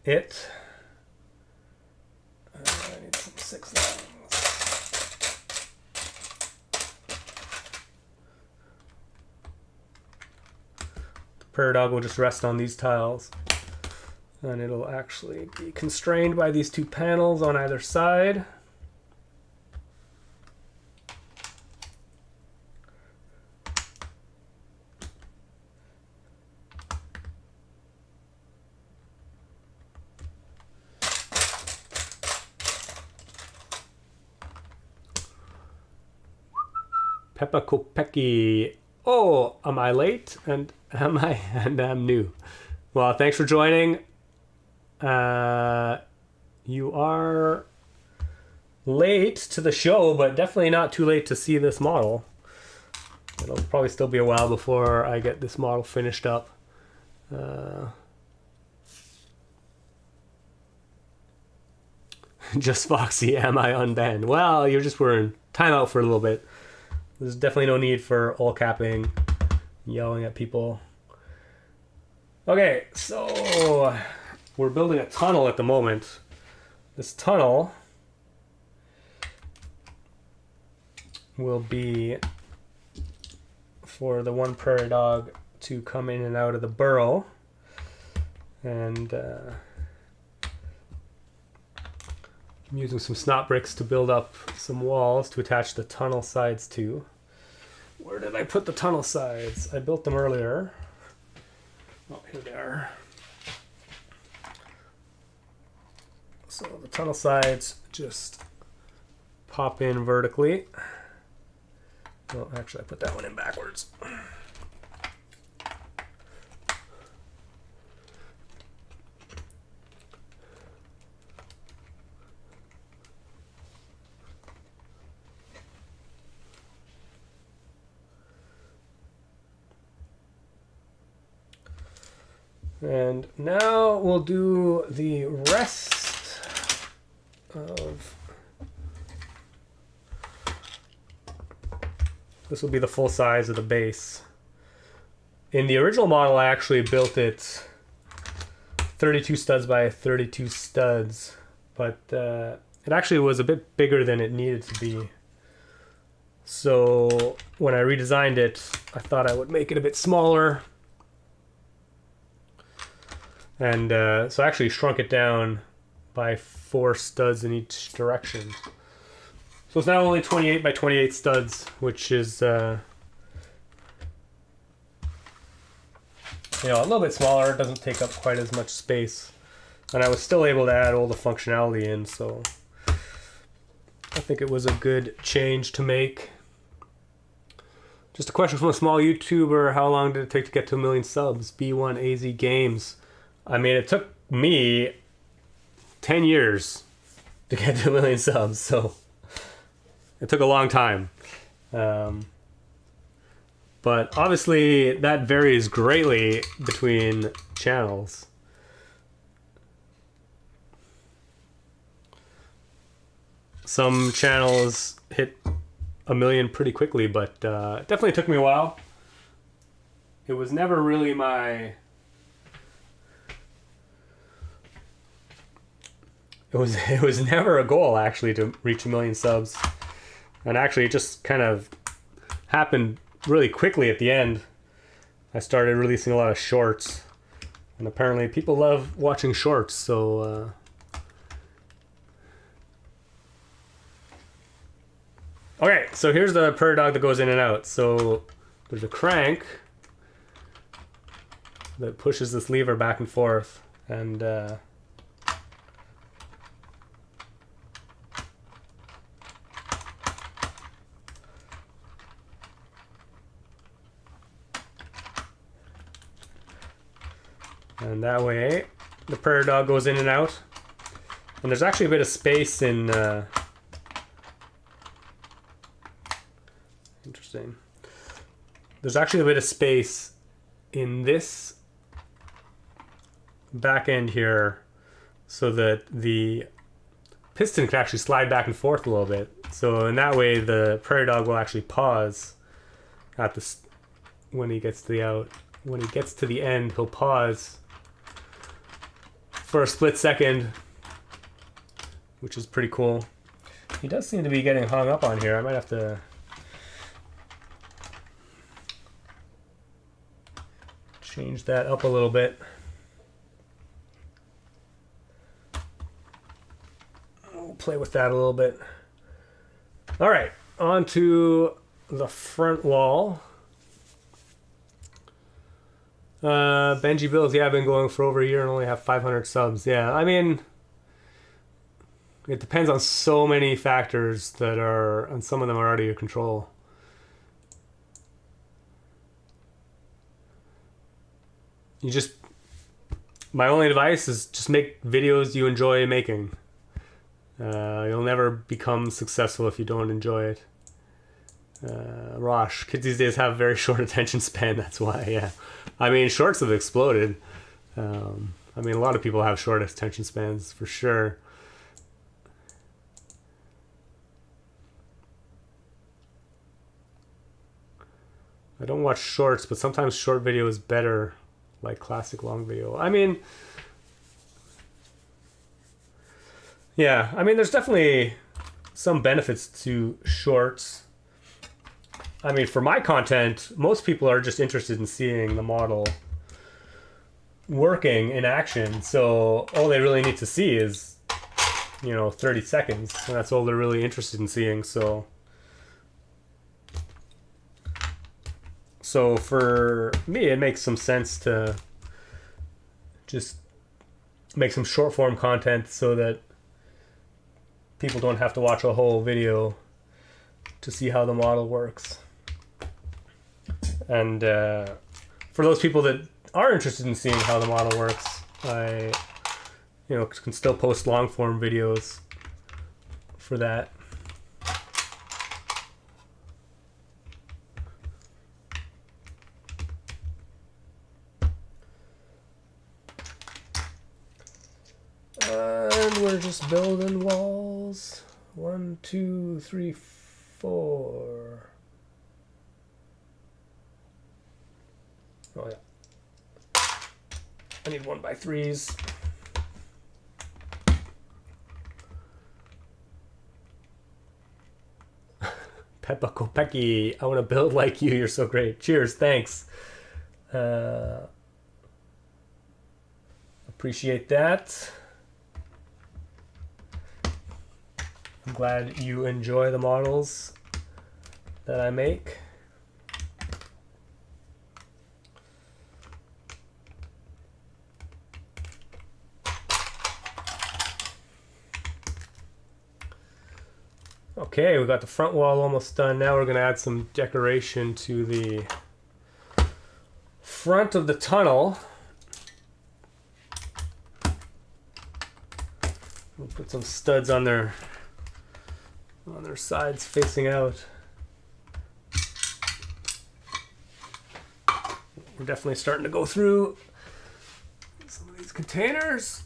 it. I need some 6 lines. The prairie dog will just rest on these tiles, and it'll actually be constrained by these 2 panels on either side. Peppa Kopecki. Oh, am I late? And I'm new. Well, thanks for joining. You are late to the show, but definitely not too late to see this model. It'll probably still be a while before I get this model finished up. Just Foxy, am I unbanned? Well, you're just wearing timeout for a little bit. There's definitely no need for all capping, yelling at people. Okay, so we're building a tunnel at the moment. This tunnel will be for the one prairie dog to come in and out of the burrow. And I'm using some snot bricks to build up some walls to attach the tunnel sides to. Where did I put the tunnel sides? I built them earlier. Oh, here they are. So the tunnel sides just pop in vertically. Well, actually, I put that one in backwards. And now we'll do the rest of... This will be the full size of the base. In the original model, I actually built it 32 studs by 32 studs, but it actually was a bit bigger than it needed to be. So when I redesigned it, I thought I would make it a bit smaller. And so I actually shrunk it down by 4 studs in each direction. So it's now only 28 by 28 studs, which is a little bit smaller. It doesn't take up quite as much space. And I was still able to add all the functionality in, so I think it was a good change to make. Just a question from a small YouTuber, how long did it take to get to 1 million subs? B1AZ Games. I mean, it took me 10 years to get to 1 million subs, so it took a long time. But obviously, that varies greatly between channels. Some channels hit 1 million pretty quickly, but it definitely took me a while. It was never really my... It was never a goal, actually, to reach 1 million subs. And actually, it just kind of happened really quickly at the end. I started releasing a lot of shorts. And apparently, people love watching shorts, so... Okay, so here's the prairie dog that goes in and out. So there's a crank that pushes this lever back and forth. And... And that way, the prairie dog goes in and out. And there's actually a bit of space in... Interesting. There's actually a bit of space in this back end here so that the piston can actually slide back and forth a little bit. So in that way, the prairie dog will actually pause at the when he gets to the out. When he gets to the end, he'll pause for a split second, which is pretty cool. He does seem to be getting hung up on here. I might have to change that up a little bit. We'll play with that a little bit. All right, on to the front wall. Benji Bills, yeah, I've been going for over a year and only have 500 subs. Yeah, I mean, it depends on so many factors that are, and some of them are out of your control. You just, my only advice is just make videos you enjoy making. You'll never become successful if you don't enjoy it. Rosh, kids these days have very short attention span, that's why, yeah. I mean, shorts have exploded. I mean, a lot of people have short attention spans, for sure. I don't watch shorts, but sometimes short video is better, like classic long video. I mean, yeah, I mean, there's definitely some benefits to shorts. I mean, for my content, most people are just interested in seeing the model working in action. So all they really need to see is, 30 seconds. And that's all they're really interested in seeing. So for me, it makes some sense to just make some short form content so that people don't have to watch a whole video to see how the model works. And for those people that are interested in seeing how the model works, I can still post long form videos for that. And we're just building walls. 1, 2, 3, 4. Oh yeah. I need 1x3s. Peppa Kopecki, I want to build like you. You're so great. Cheers. Thanks. Appreciate that. I'm glad you enjoy the models that I make. Okay, we got the front wall almost done. Now we're going to add some decoration to the front of the tunnel. We'll put some studs on their sides facing out. We're definitely starting to go through some of these containers.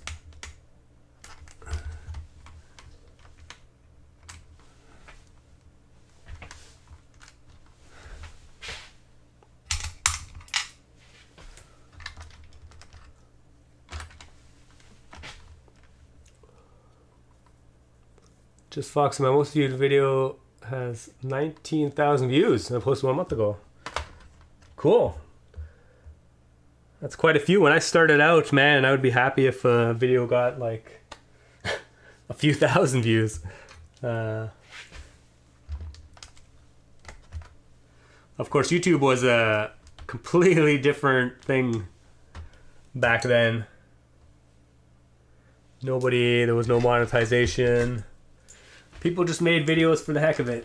Just Fox, my most viewed video has 19,000 views. I posted 1 month ago. Cool. That's quite a few. When I started out, man, I would be happy if a video got like a few thousand views. Of course, YouTube was a completely different thing back then. There was no monetization. People just made videos for the heck of it.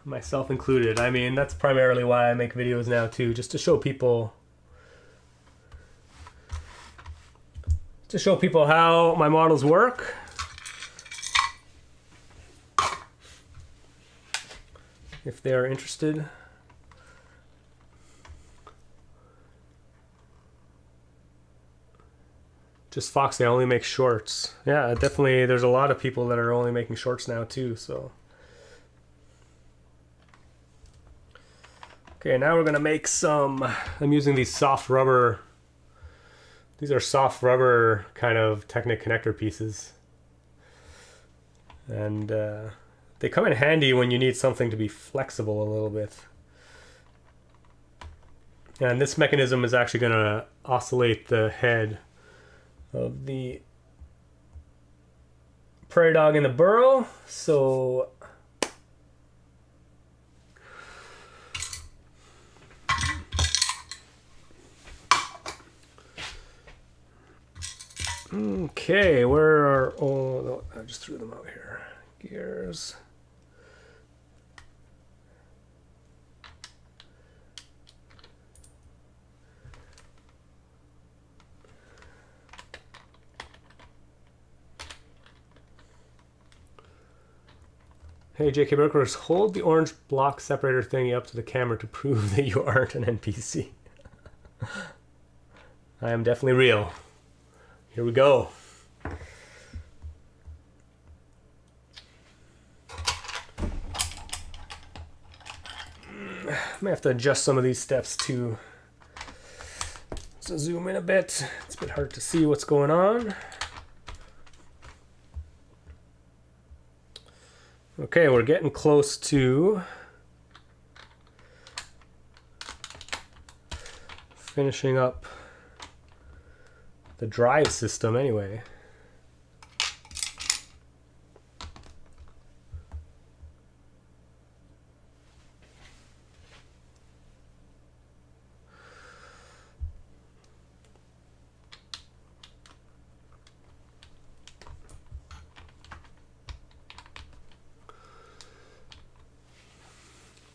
Myself included. I mean, that's primarily why I make videos now too, just to show people how my models work. If they are interested. Just Fox, they only make shorts. Yeah, definitely. There's a lot of people that are only making shorts now too. So, okay, now we're gonna make some. I'm using these soft rubber. These are soft rubber kind of Technic connector pieces, and they come in handy when you need something to be flexible a little bit. And this mechanism is actually gonna oscillate the head of the prairie dog in the burrow. So okay, where are oh I just threw them out here. Gears. Hey, JK Burkers, hold the orange block separator thingy up to the camera to prove that you aren't an NPC. I am definitely real. Here we go. I may have to adjust some of these steps too. So zoom in a bit. It's a bit hard to see what's going on. Okay, we're getting close to finishing up the drive system anyway.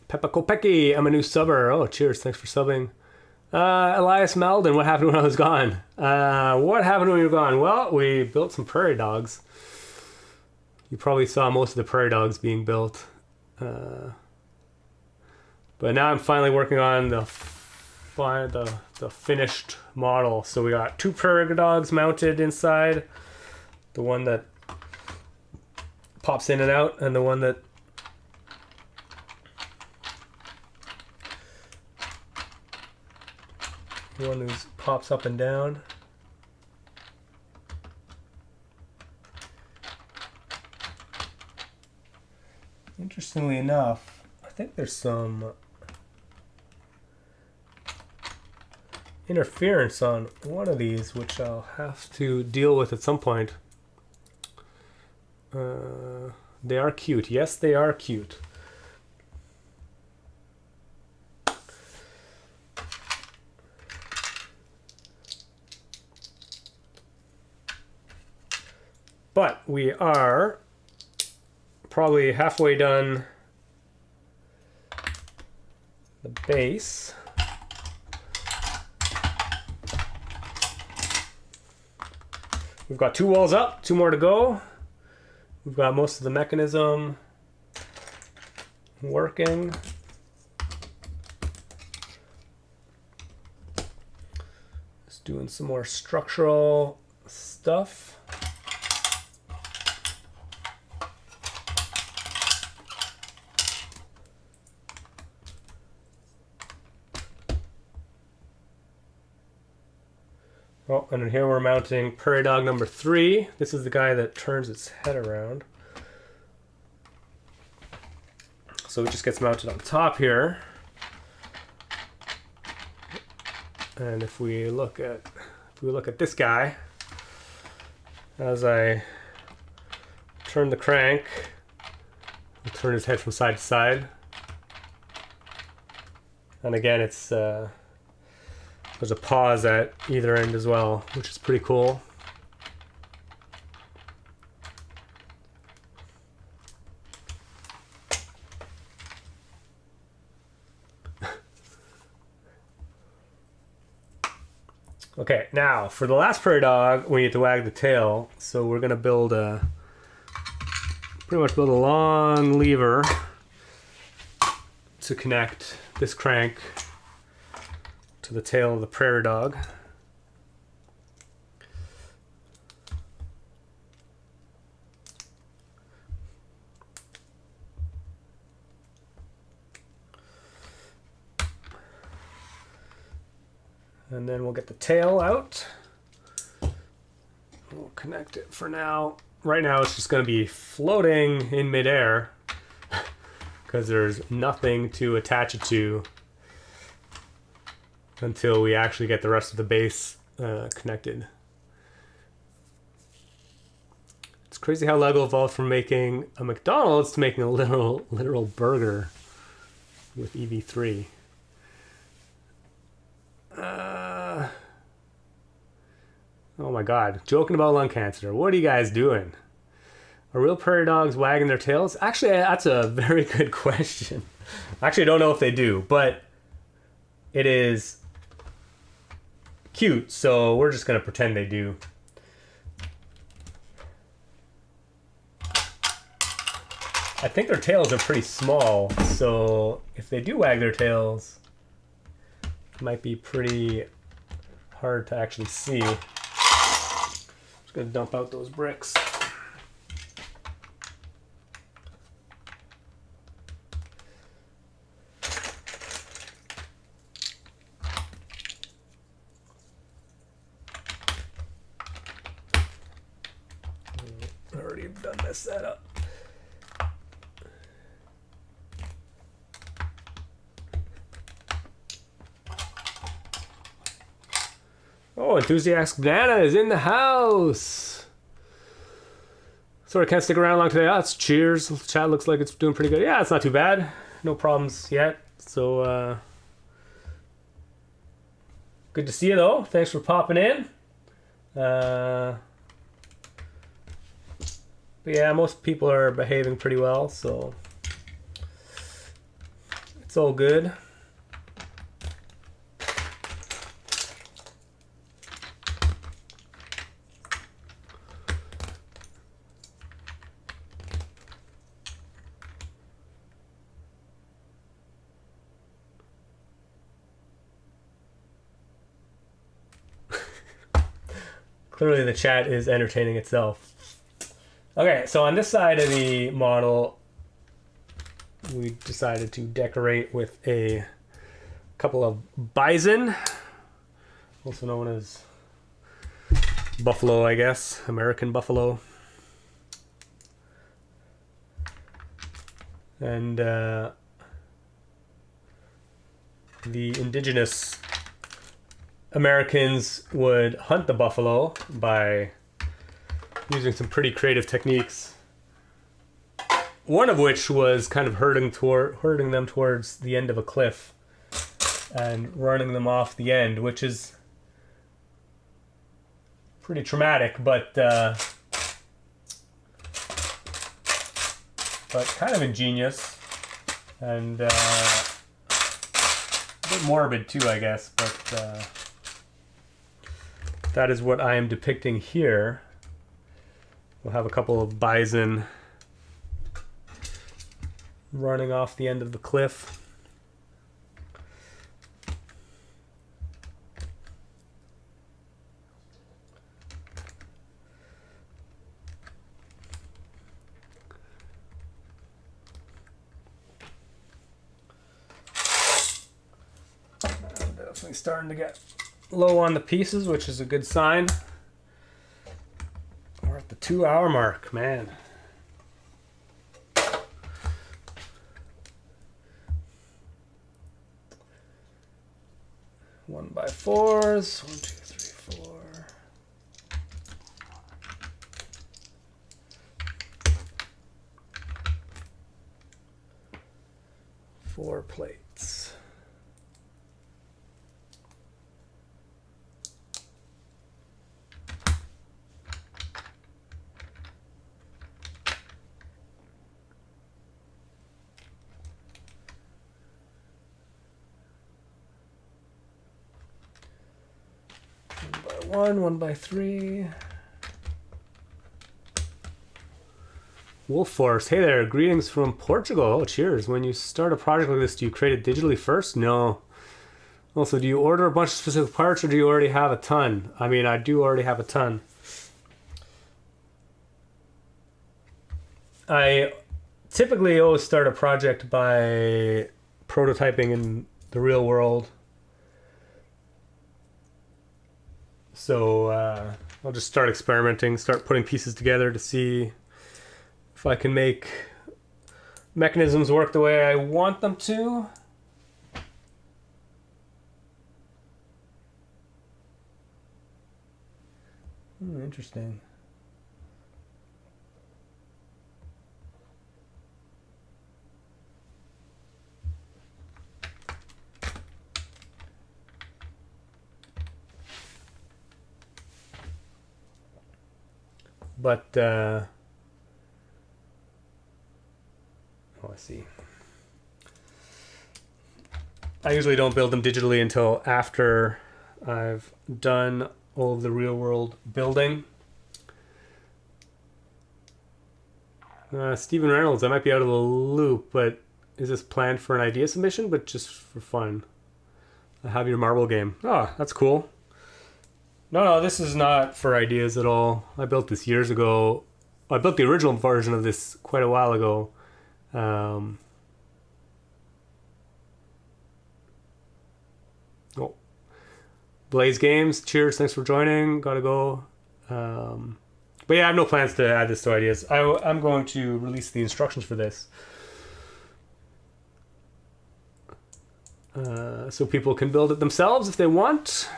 Peppa Kopecki, I'm a new subber. Oh, cheers, thanks for subbing. Elias Malden, what happened when I was gone? What happened when you were gone? Well, we built some prairie dogs. You probably saw most of the prairie dogs being built. But now I'm finally working on the finished model. So we got 2 prairie dogs mounted inside. The one that pops in and out, and the one that who pops up and down. Interestingly enough, I think there's some interference on one of these, which I'll have to deal with at some point. They are cute. Yes, they are cute. But we are probably halfway done the base. We've got 2 walls up, 2 more to go. We've got most of the mechanism working. Just doing some more structural stuff. Oh, and here we're mounting prairie dog number 3. This is the guy that turns its head around. So it just gets mounted on top here. And if we look at this guy, as I turn the crank, I'll turn his head from side to side. And again, it's there's a pause at either end as well, which is pretty cool. Okay, now for the last prairie dog, we need to wag the tail. So we're gonna pretty much build a long lever to connect this crank to the tail of the prairie dog. And then we'll get the tail out. We'll connect it for now. Right now it's just going to be floating in midair because there's nothing to attach it to until we actually get the rest of the base connected. It's crazy how LEGO evolved from making a McDonald's to making a literal burger with EV3. Oh my god, joking about lung cancer. What are you guys doing? Are real prairie dogs wagging their tails? Actually, that's a very good question. Actually, I don't know if they do, but it is cute, so we're just going to pretend they do. I think their tails are pretty small, so if they do wag their tails, it might be pretty hard to actually see. Just gonna dump out those bricks. I already done this setup. Oh, Enthusiast Banana is in the house. Sorry, I can't stick around long today. Oh, it's cheers. The chat looks like it's doing pretty good. Yeah, it's not too bad. No problems yet. So, good to see you though. Thanks for popping in. But yeah, most people are behaving pretty well, so it's all good. Clearly the chat is entertaining itself. Okay, so on this side of the model, we decided to decorate with a couple of bison, also known as buffalo, I guess, American buffalo. And the indigenous Americans would hunt the buffalo by using some pretty creative techniques. One of which was kind of herding them towards the end of a cliff and running them off the end, which is pretty traumatic, but kind of ingenious and a bit morbid too, I guess. But that is what I am depicting here. We'll have a couple of bison running off the end of the cliff. I'm definitely starting to get low on the pieces, which is a good sign. We're at the 2-hour mark, man. One by fours. 1, 2, 3, 4. Four plates. One by 3. Wolf Force, hey there, greetings from Portugal. Oh, cheers. When you start a project like this, do you create it digitally first? No. Also, do you order a bunch of specific parts or do you already have a ton? I mean, I do already have a ton. I typically always start a project by prototyping in the real world So I'll just start experimenting, start putting pieces together to see if I can make mechanisms work the way I want them to. Interesting. But oh, I see. I usually don't build them digitally until after I've done all of the real world building. Stephen Reynolds, I might be out of the loop, but is this planned for an idea submission, but just for fun? I have your marble game. Oh, that's cool. No, this is not for ideas at all. I built this years ago. I built the original version of this quite a while ago. Oh, Blaze Games, cheers, thanks for joining. Gotta go. But yeah, I have no plans to add this to ideas. I'm going to release the instructions for this. So people can build it themselves if they want.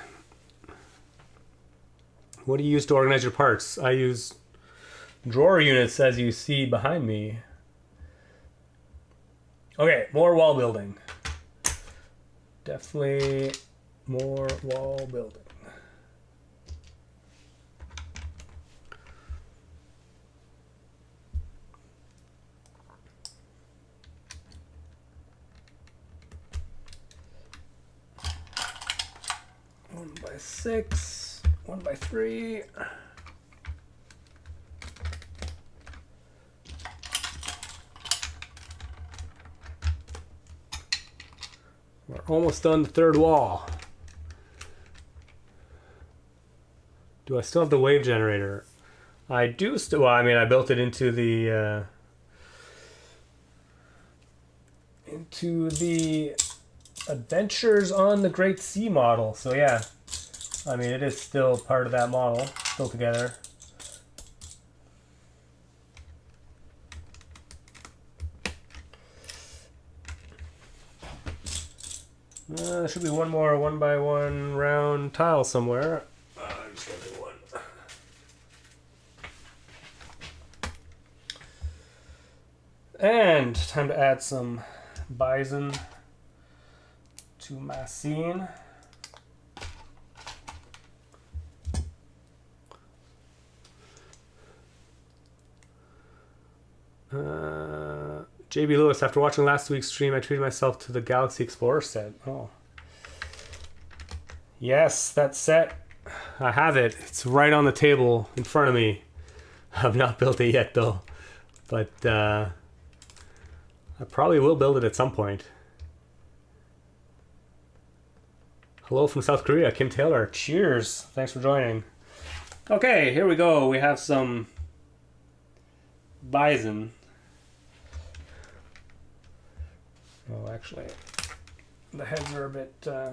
What do you use to organize your parts? I use drawer units, as you see behind me. Okay, more wall building. Definitely more wall building. One by 6, 1 by 3. We're almost done the third wall. Do I still have the wave generator? I do still. Well, I mean, I built it into the Adventures on the Great Sea model. So yeah, I mean, it is still part of that model, still together. There should be one more 1 by 1 round tile somewhere. I'm just gonna do one. And time to add some bison to my scene. JB Lewis, after watching last week's stream, I treated myself to the Galaxy Explorer set. Oh. Yes, that set. I have it. It's right on the table in front of me. I've not built it yet, though. But I probably will build it at some point. Hello from South Korea, Kim Taylor. Cheers. Thanks for joining. Okay, here we go. We have some bison. Oh, actually, the heads are a bit too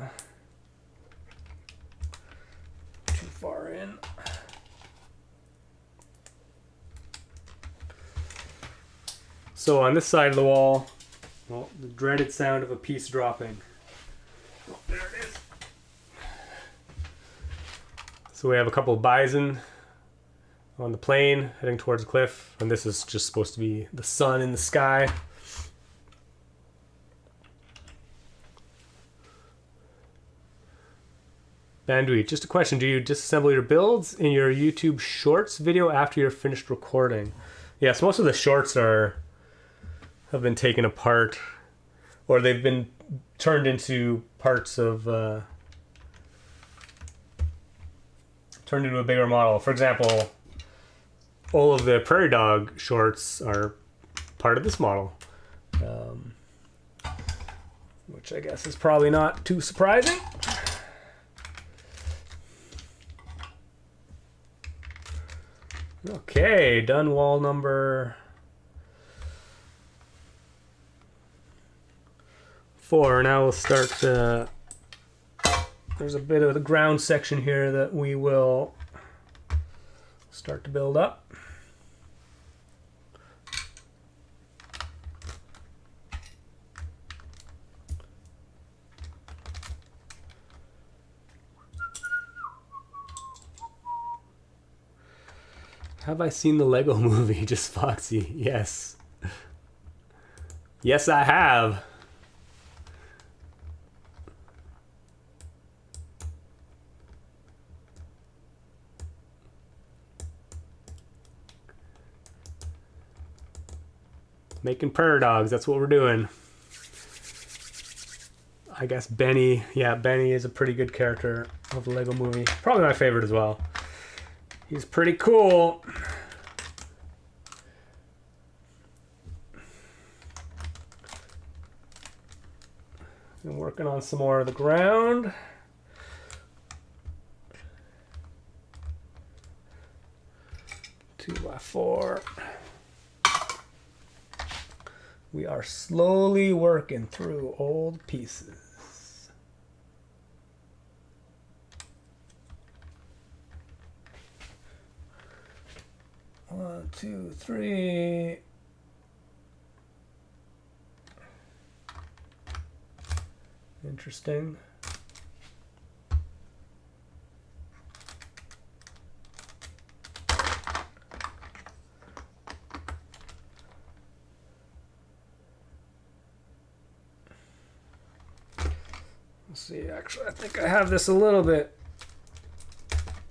far in. So on this side of the wall, well, the dreaded sound of a piece dropping. Oh, there it is. So we have a couple of bison on the plane heading towards the cliff, and this is just supposed to be the sun in the sky. Bandweed, just a question. Do you disassemble your builds in your YouTube Shorts video after you're finished recording? Yes, most of the shorts have been taken apart, or they've been turned into parts of, turned into a bigger model. For example, all of the Prairie Dog shorts are part of this model, which I guess is probably not too surprising. Okay, done wall number 4. Now we'll start there's a bit of the ground section here that we will start to build up. Have I seen the Lego movie, Just Foxy? Yes. Yes, I have. Making prairie dogs, that's what we're doing. I guess Benny, yeah, Benny is a pretty good character of the Lego movie. Probably my favorite as well. He's pretty cool. I'm working on some more of the ground. Two by four. We are slowly working through old pieces. 1, 2, 3. Interesting. Let's see, actually, I think I have this a little bit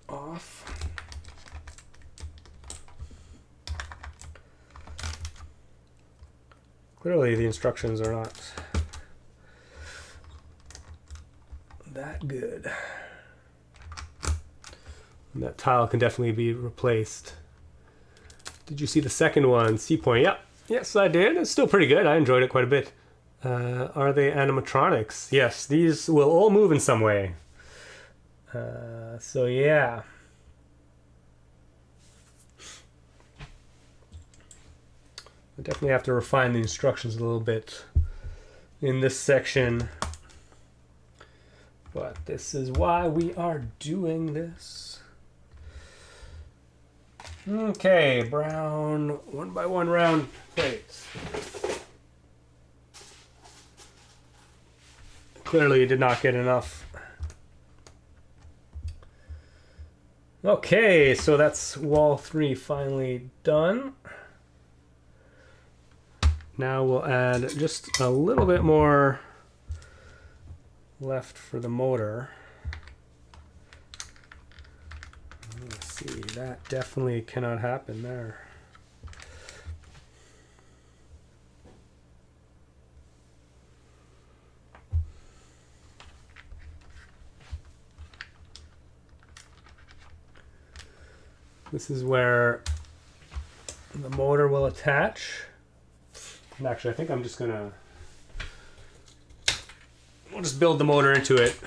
off. Clearly, the instructions are not that good. And that tile can definitely be replaced. Did you see the second one? C point. Yep. Yes, I did. It's still pretty good. I enjoyed it quite a bit. Are they animatronics? Yes, these will all move in some way. So yeah. I definitely have to refine the instructions a little bit in this section. But this is why we are doing this. Okay, brown 1x1 round plates. Clearly, you did not get enough. Okay, so that's wall 3 finally done. Now we'll add just a little bit more left for the motor. Let's see, that definitely cannot happen there. This is where the motor will attach. And actually, I think I'm just gonna, we'll just build the motor into it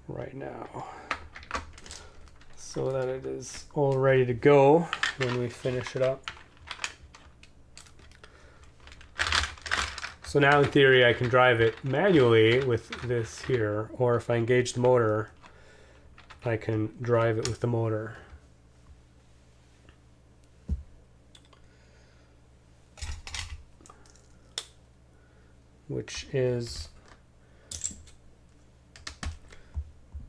right now so that it is all ready to go when we finish it up. So now in theory I can drive it manually with this here, or if I engage the motor, I can drive it with the motor. Which is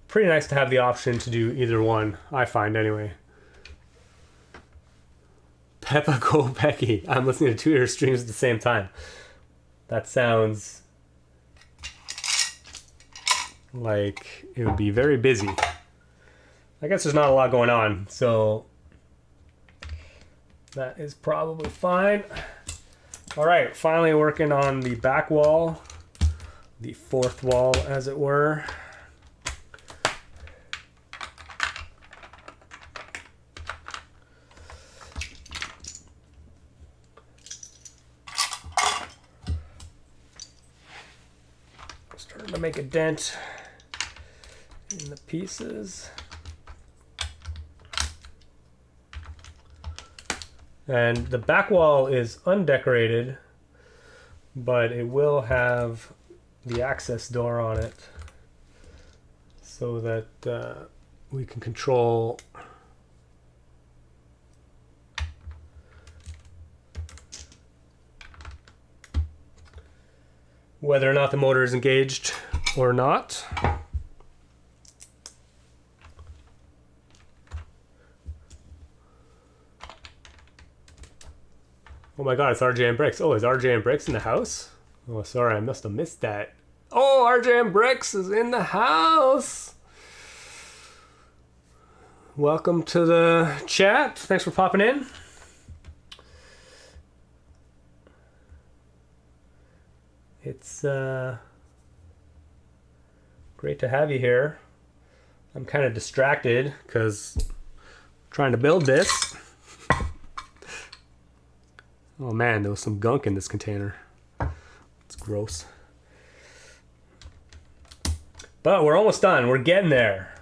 pretty nice to have the option to do either one, I find anyway. Peppa Go Becky. I'm listening to 2 of your streams at the same time. That sounds like it would be very busy. I guess there's not a lot going on, so that is probably fine. All right, finally working on the back wall, the 4th wall, as it were. Starting to make a dent in the pieces. And the back wall is undecorated, but it will have the access door on it. so that we can control whether or not the motor is engaged or not. Oh my god, it's RJ and Bricks. Oh, is RJ and Bricks in the house? Oh, sorry, I must have missed that. Oh, RJ and Bricks is in the house. Welcome to the chat. Thanks for popping in. It's great to have you here. I'm kind of distracted because I'm trying to build this. Oh man, there was some gunk in this container. It's gross. But we're almost done. We're getting there.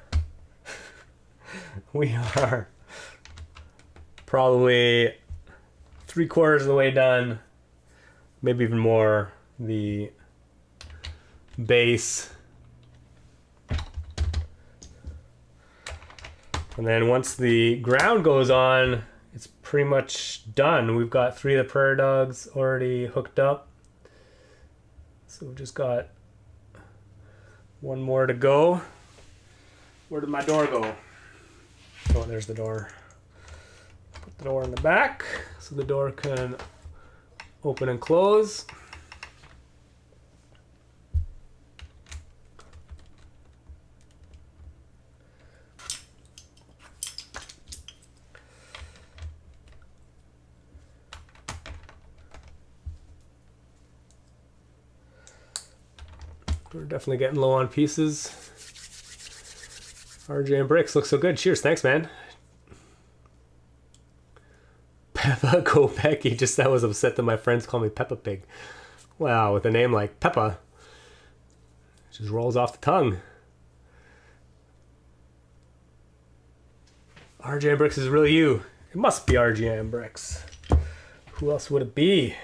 We are probably 3/4 of the way done. Maybe even more. The base. And then once the ground goes on, it's pretty much done. We've got 3 of the Prairie Dogs already hooked up. So we've just got one more to go. Where did my door go? Oh, there's the door. Put the door in the back so the door can open and close. We're definitely getting low on pieces. RJ and Bricks look so good. Cheers. Thanks, man. Peppa Go Becky. Just I was upset that my friends call me Peppa Pig. Wow, with a name like Peppa. It just rolls off the tongue. RJ and Bricks is really you. It must be RJ and Bricks. Who else would it be?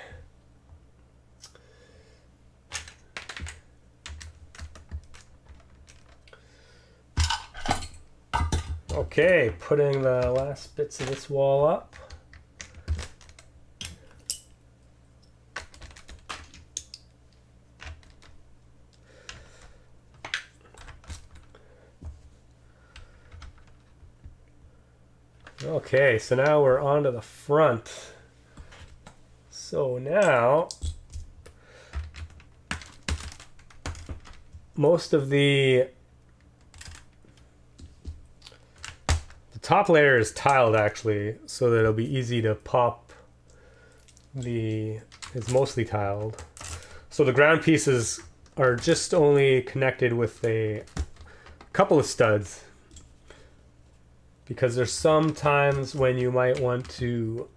Okay, putting the last bits of this wall up. Okay, so now we're on to the front. So now, most of the top layer is tiled actually, so that it'll be easy to pop. It's mostly tiled. So the ground pieces are just only connected with a couple of studs, because there's some times when you might want to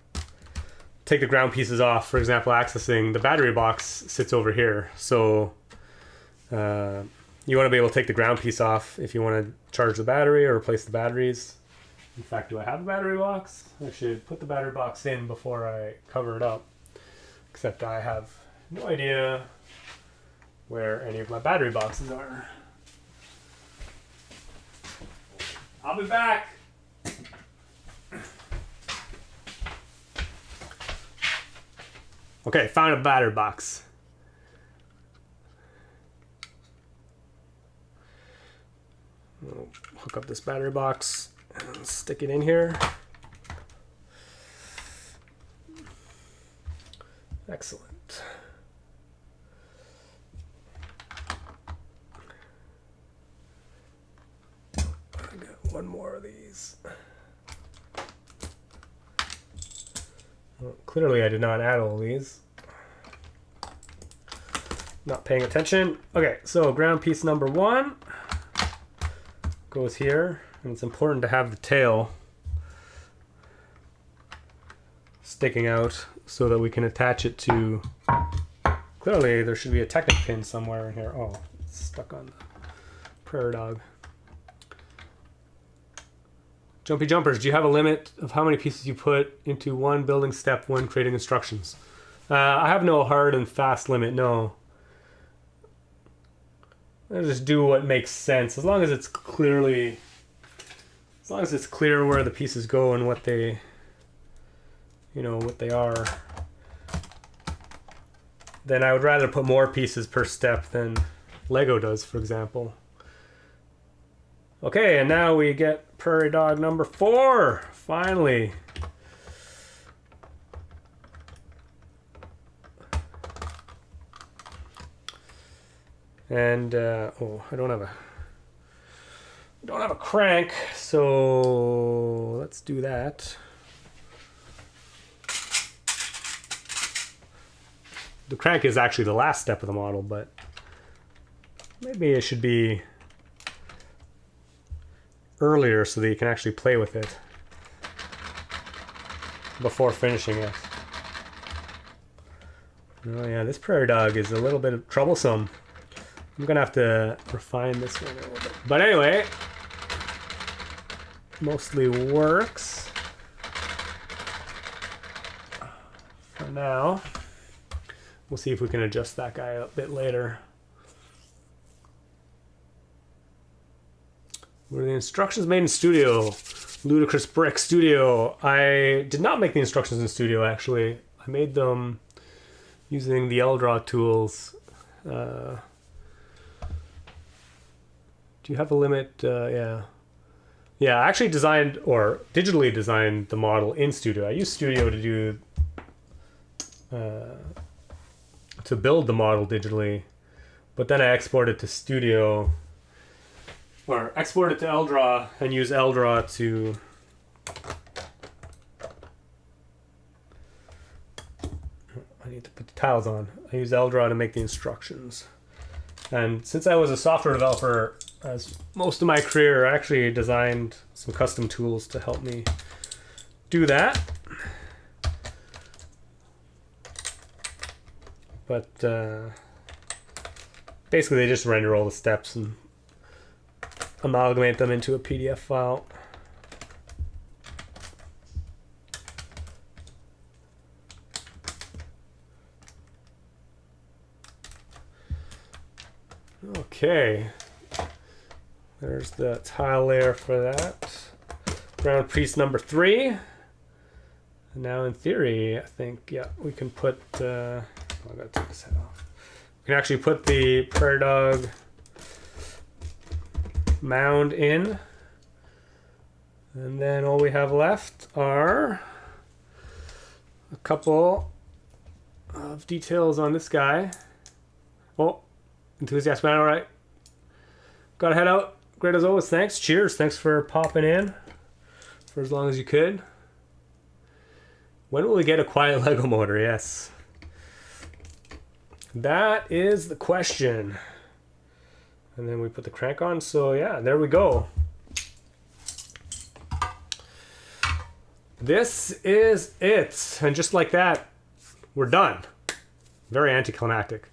take the ground pieces off. For example, accessing the battery box sits over here. So you want to be able to take the ground piece off if you want to charge the battery or replace the batteries. In fact, do I have a battery box? I should put the battery box in before I cover it up. Except I have no idea where any of my battery boxes are. I'll be back. Okay, found a battery box. I'll hook up this battery box and stick it in here. Excellent. I got one more of these. Well, clearly I did not add all these. Not paying attention. Okay, so ground piece number 1 goes here. And it's important to have the tail sticking out so that we can attach it to... Clearly there should be a Technic pin somewhere in here. Oh, it's stuck on the Prairie Dog. Jumpy Jumpers, do you have a limit of how many pieces you put into one building step when creating instructions? I have no hard and fast limit, no. I'll just do what makes sense, as long as it's clear where the pieces go and what they, what they are. Then I would rather put more pieces per step than Lego does, for example. Okay, and now we get Prairie Dog number 4, finally. And oh, I don't have a crank, so let's do that. The crank is actually the last step of the model, but maybe it should be earlier so that you can actually play with it before finishing it. Oh yeah, this Prairie Dog is a little bit troublesome. I'm gonna have to refine this one a little bit. But anyway, mostly works for now. We'll see if we can adjust that guy a bit later. Were the instructions made in studio? Ludicrous Brick Studio. I did not make the instructions in studio, actually. I made them using the LDraw tools. Do you have a limit? Yeah. Yeah, I actually designed or digitally designed the model in studio. I used studio to do to build the model digitally, but then I exported to studio or export it to LDraw and use LDraw to I need to put the tiles on. I use LDraw to make the instructions. And since I was a software developer as most of my career, I actually designed some custom tools to help me do that. But basically they just render all the steps and amalgamate them into a PDF file. Okay, there's the tile layer for that. Ground piece number 3. And now in theory, I think, yeah, we can put, I gotta take this head off. We can actually put the Prairie Dog mound in. And then all we have left are a couple of details on this guy. Oh, enthusiast man, all right. Gotta head out. Great as always, thanks. Cheers, thanks for popping in for as long as you could. When will we get a quiet Lego motor? Yes. That is the question. And then we put the crank on, so yeah, there we go. This is it. And just like that, we're done. Very anticlimactic.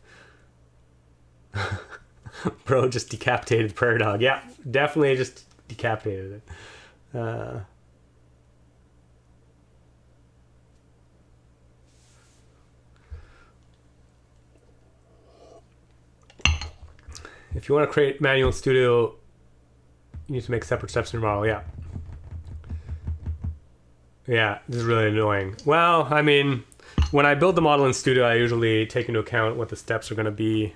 Bro just decapitated Prairie Dog. Yeah, definitely just decapitated it. If you want to create manual in studio, you need to make separate steps in your model. Yeah. Yeah, this is really annoying. Well, I mean, when I build the model in studio, I usually take into account what the steps are going to be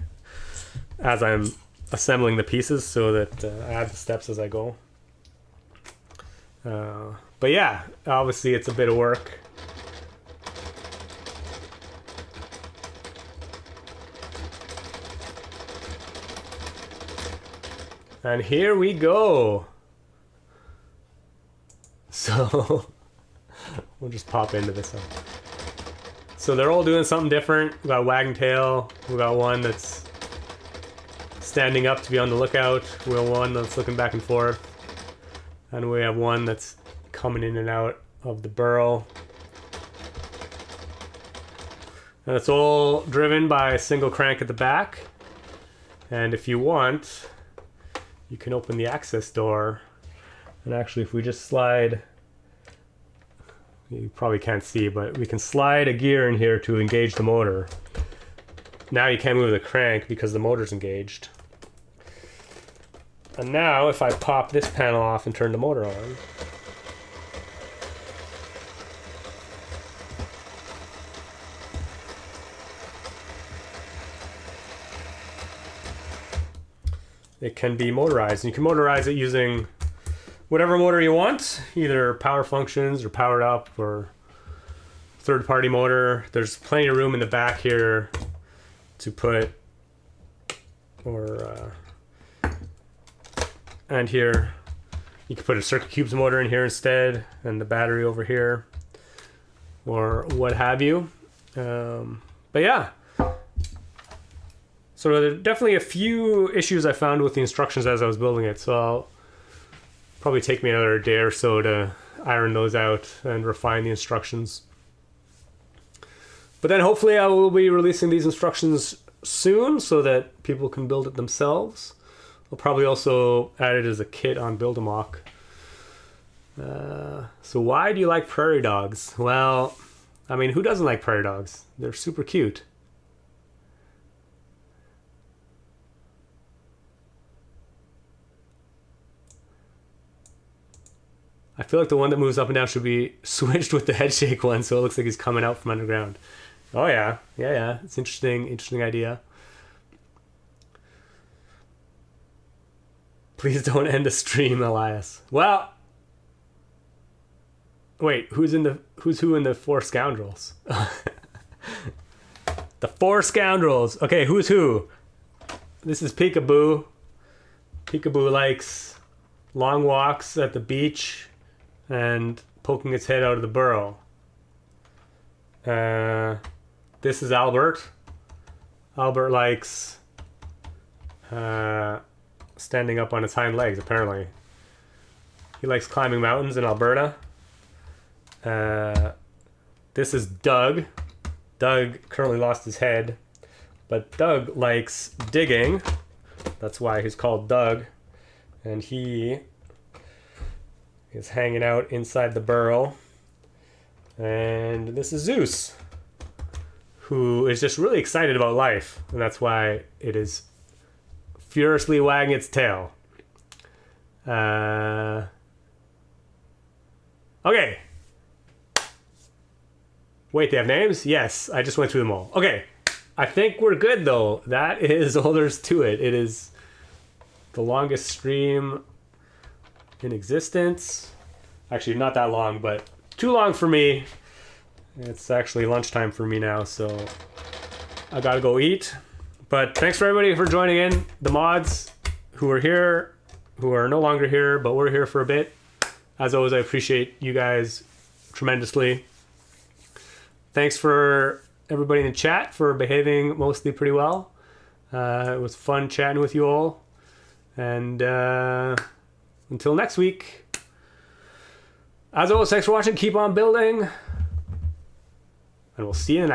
as I'm assembling the pieces, so that I add the steps as I go. But yeah, obviously it's a bit of work. And here we go. So we'll just pop into this one. So they're all doing something different. We got a wagging tail. We got one that's standing up to be on the lookout. We have one that's looking back and forth. And we have one that's coming in and out of the burrow. And it's all driven by a single crank at the back. And if you want, you can open the access door. And actually, if we just slide, you probably can't see, but we can slide a gear in here to engage the motor. Now you can't move the crank because the motor's engaged. And now if I pop this panel off and turn the motor on, it can be motorized. And you can motorize it using whatever motor you want, either power functions or powered up or third-party motor. There's plenty of room in the back here to put, and here you can put a Circuit Cubes motor in here instead, and the battery over here, or what have you. But yeah, so there are definitely a few issues I found with the instructions as I was building it, so I'll probably take me another day or so to iron those out and refine the instructions. But then hopefully I will be releasing these instructions soon so that people can build it themselves. I'll probably also add it as a kit on Build-A-Mock. So why do you like prairie dogs? Well, I mean, who doesn't like prairie dogs? They're super cute. I feel like the one that moves up and down should be switched with the head shake one, so it looks like he's coming out from underground. Oh yeah, yeah. It's interesting idea. Please don't end the stream, Elias. Well, wait, who's who in the Four Scoundrels? The Four Scoundrels. Okay, who's who? This is Peekaboo. Peekaboo likes long walks at the beach and poking its head out of the burrow. This is Albert. Albert likes standing up on his hind legs, apparently. He likes climbing mountains in Alberta. This is Doug. Doug currently lost his head, but Doug likes digging. That's why he's called Doug. And he is hanging out inside the burrow. And this is Zeus, who is just really excited about life. And that's why it is furiously wagging its tail. Okay. Wait, they have names? Yes, I just went through them all. Okay, I think we're good though. That is all there's to it. It is the longest stream in existence. Actually, not that long, but too long for me. It's actually lunchtime for me now, so I gotta go eat. But thanks for everybody for joining in. The mods who are here, who are no longer here, but we're here for a bit. As always, I appreciate you guys tremendously. Thanks for everybody in the chat for behaving mostly pretty well. It was fun chatting with you all. And until next week, as always, thanks for watching. Keep on building. And we'll see you in the next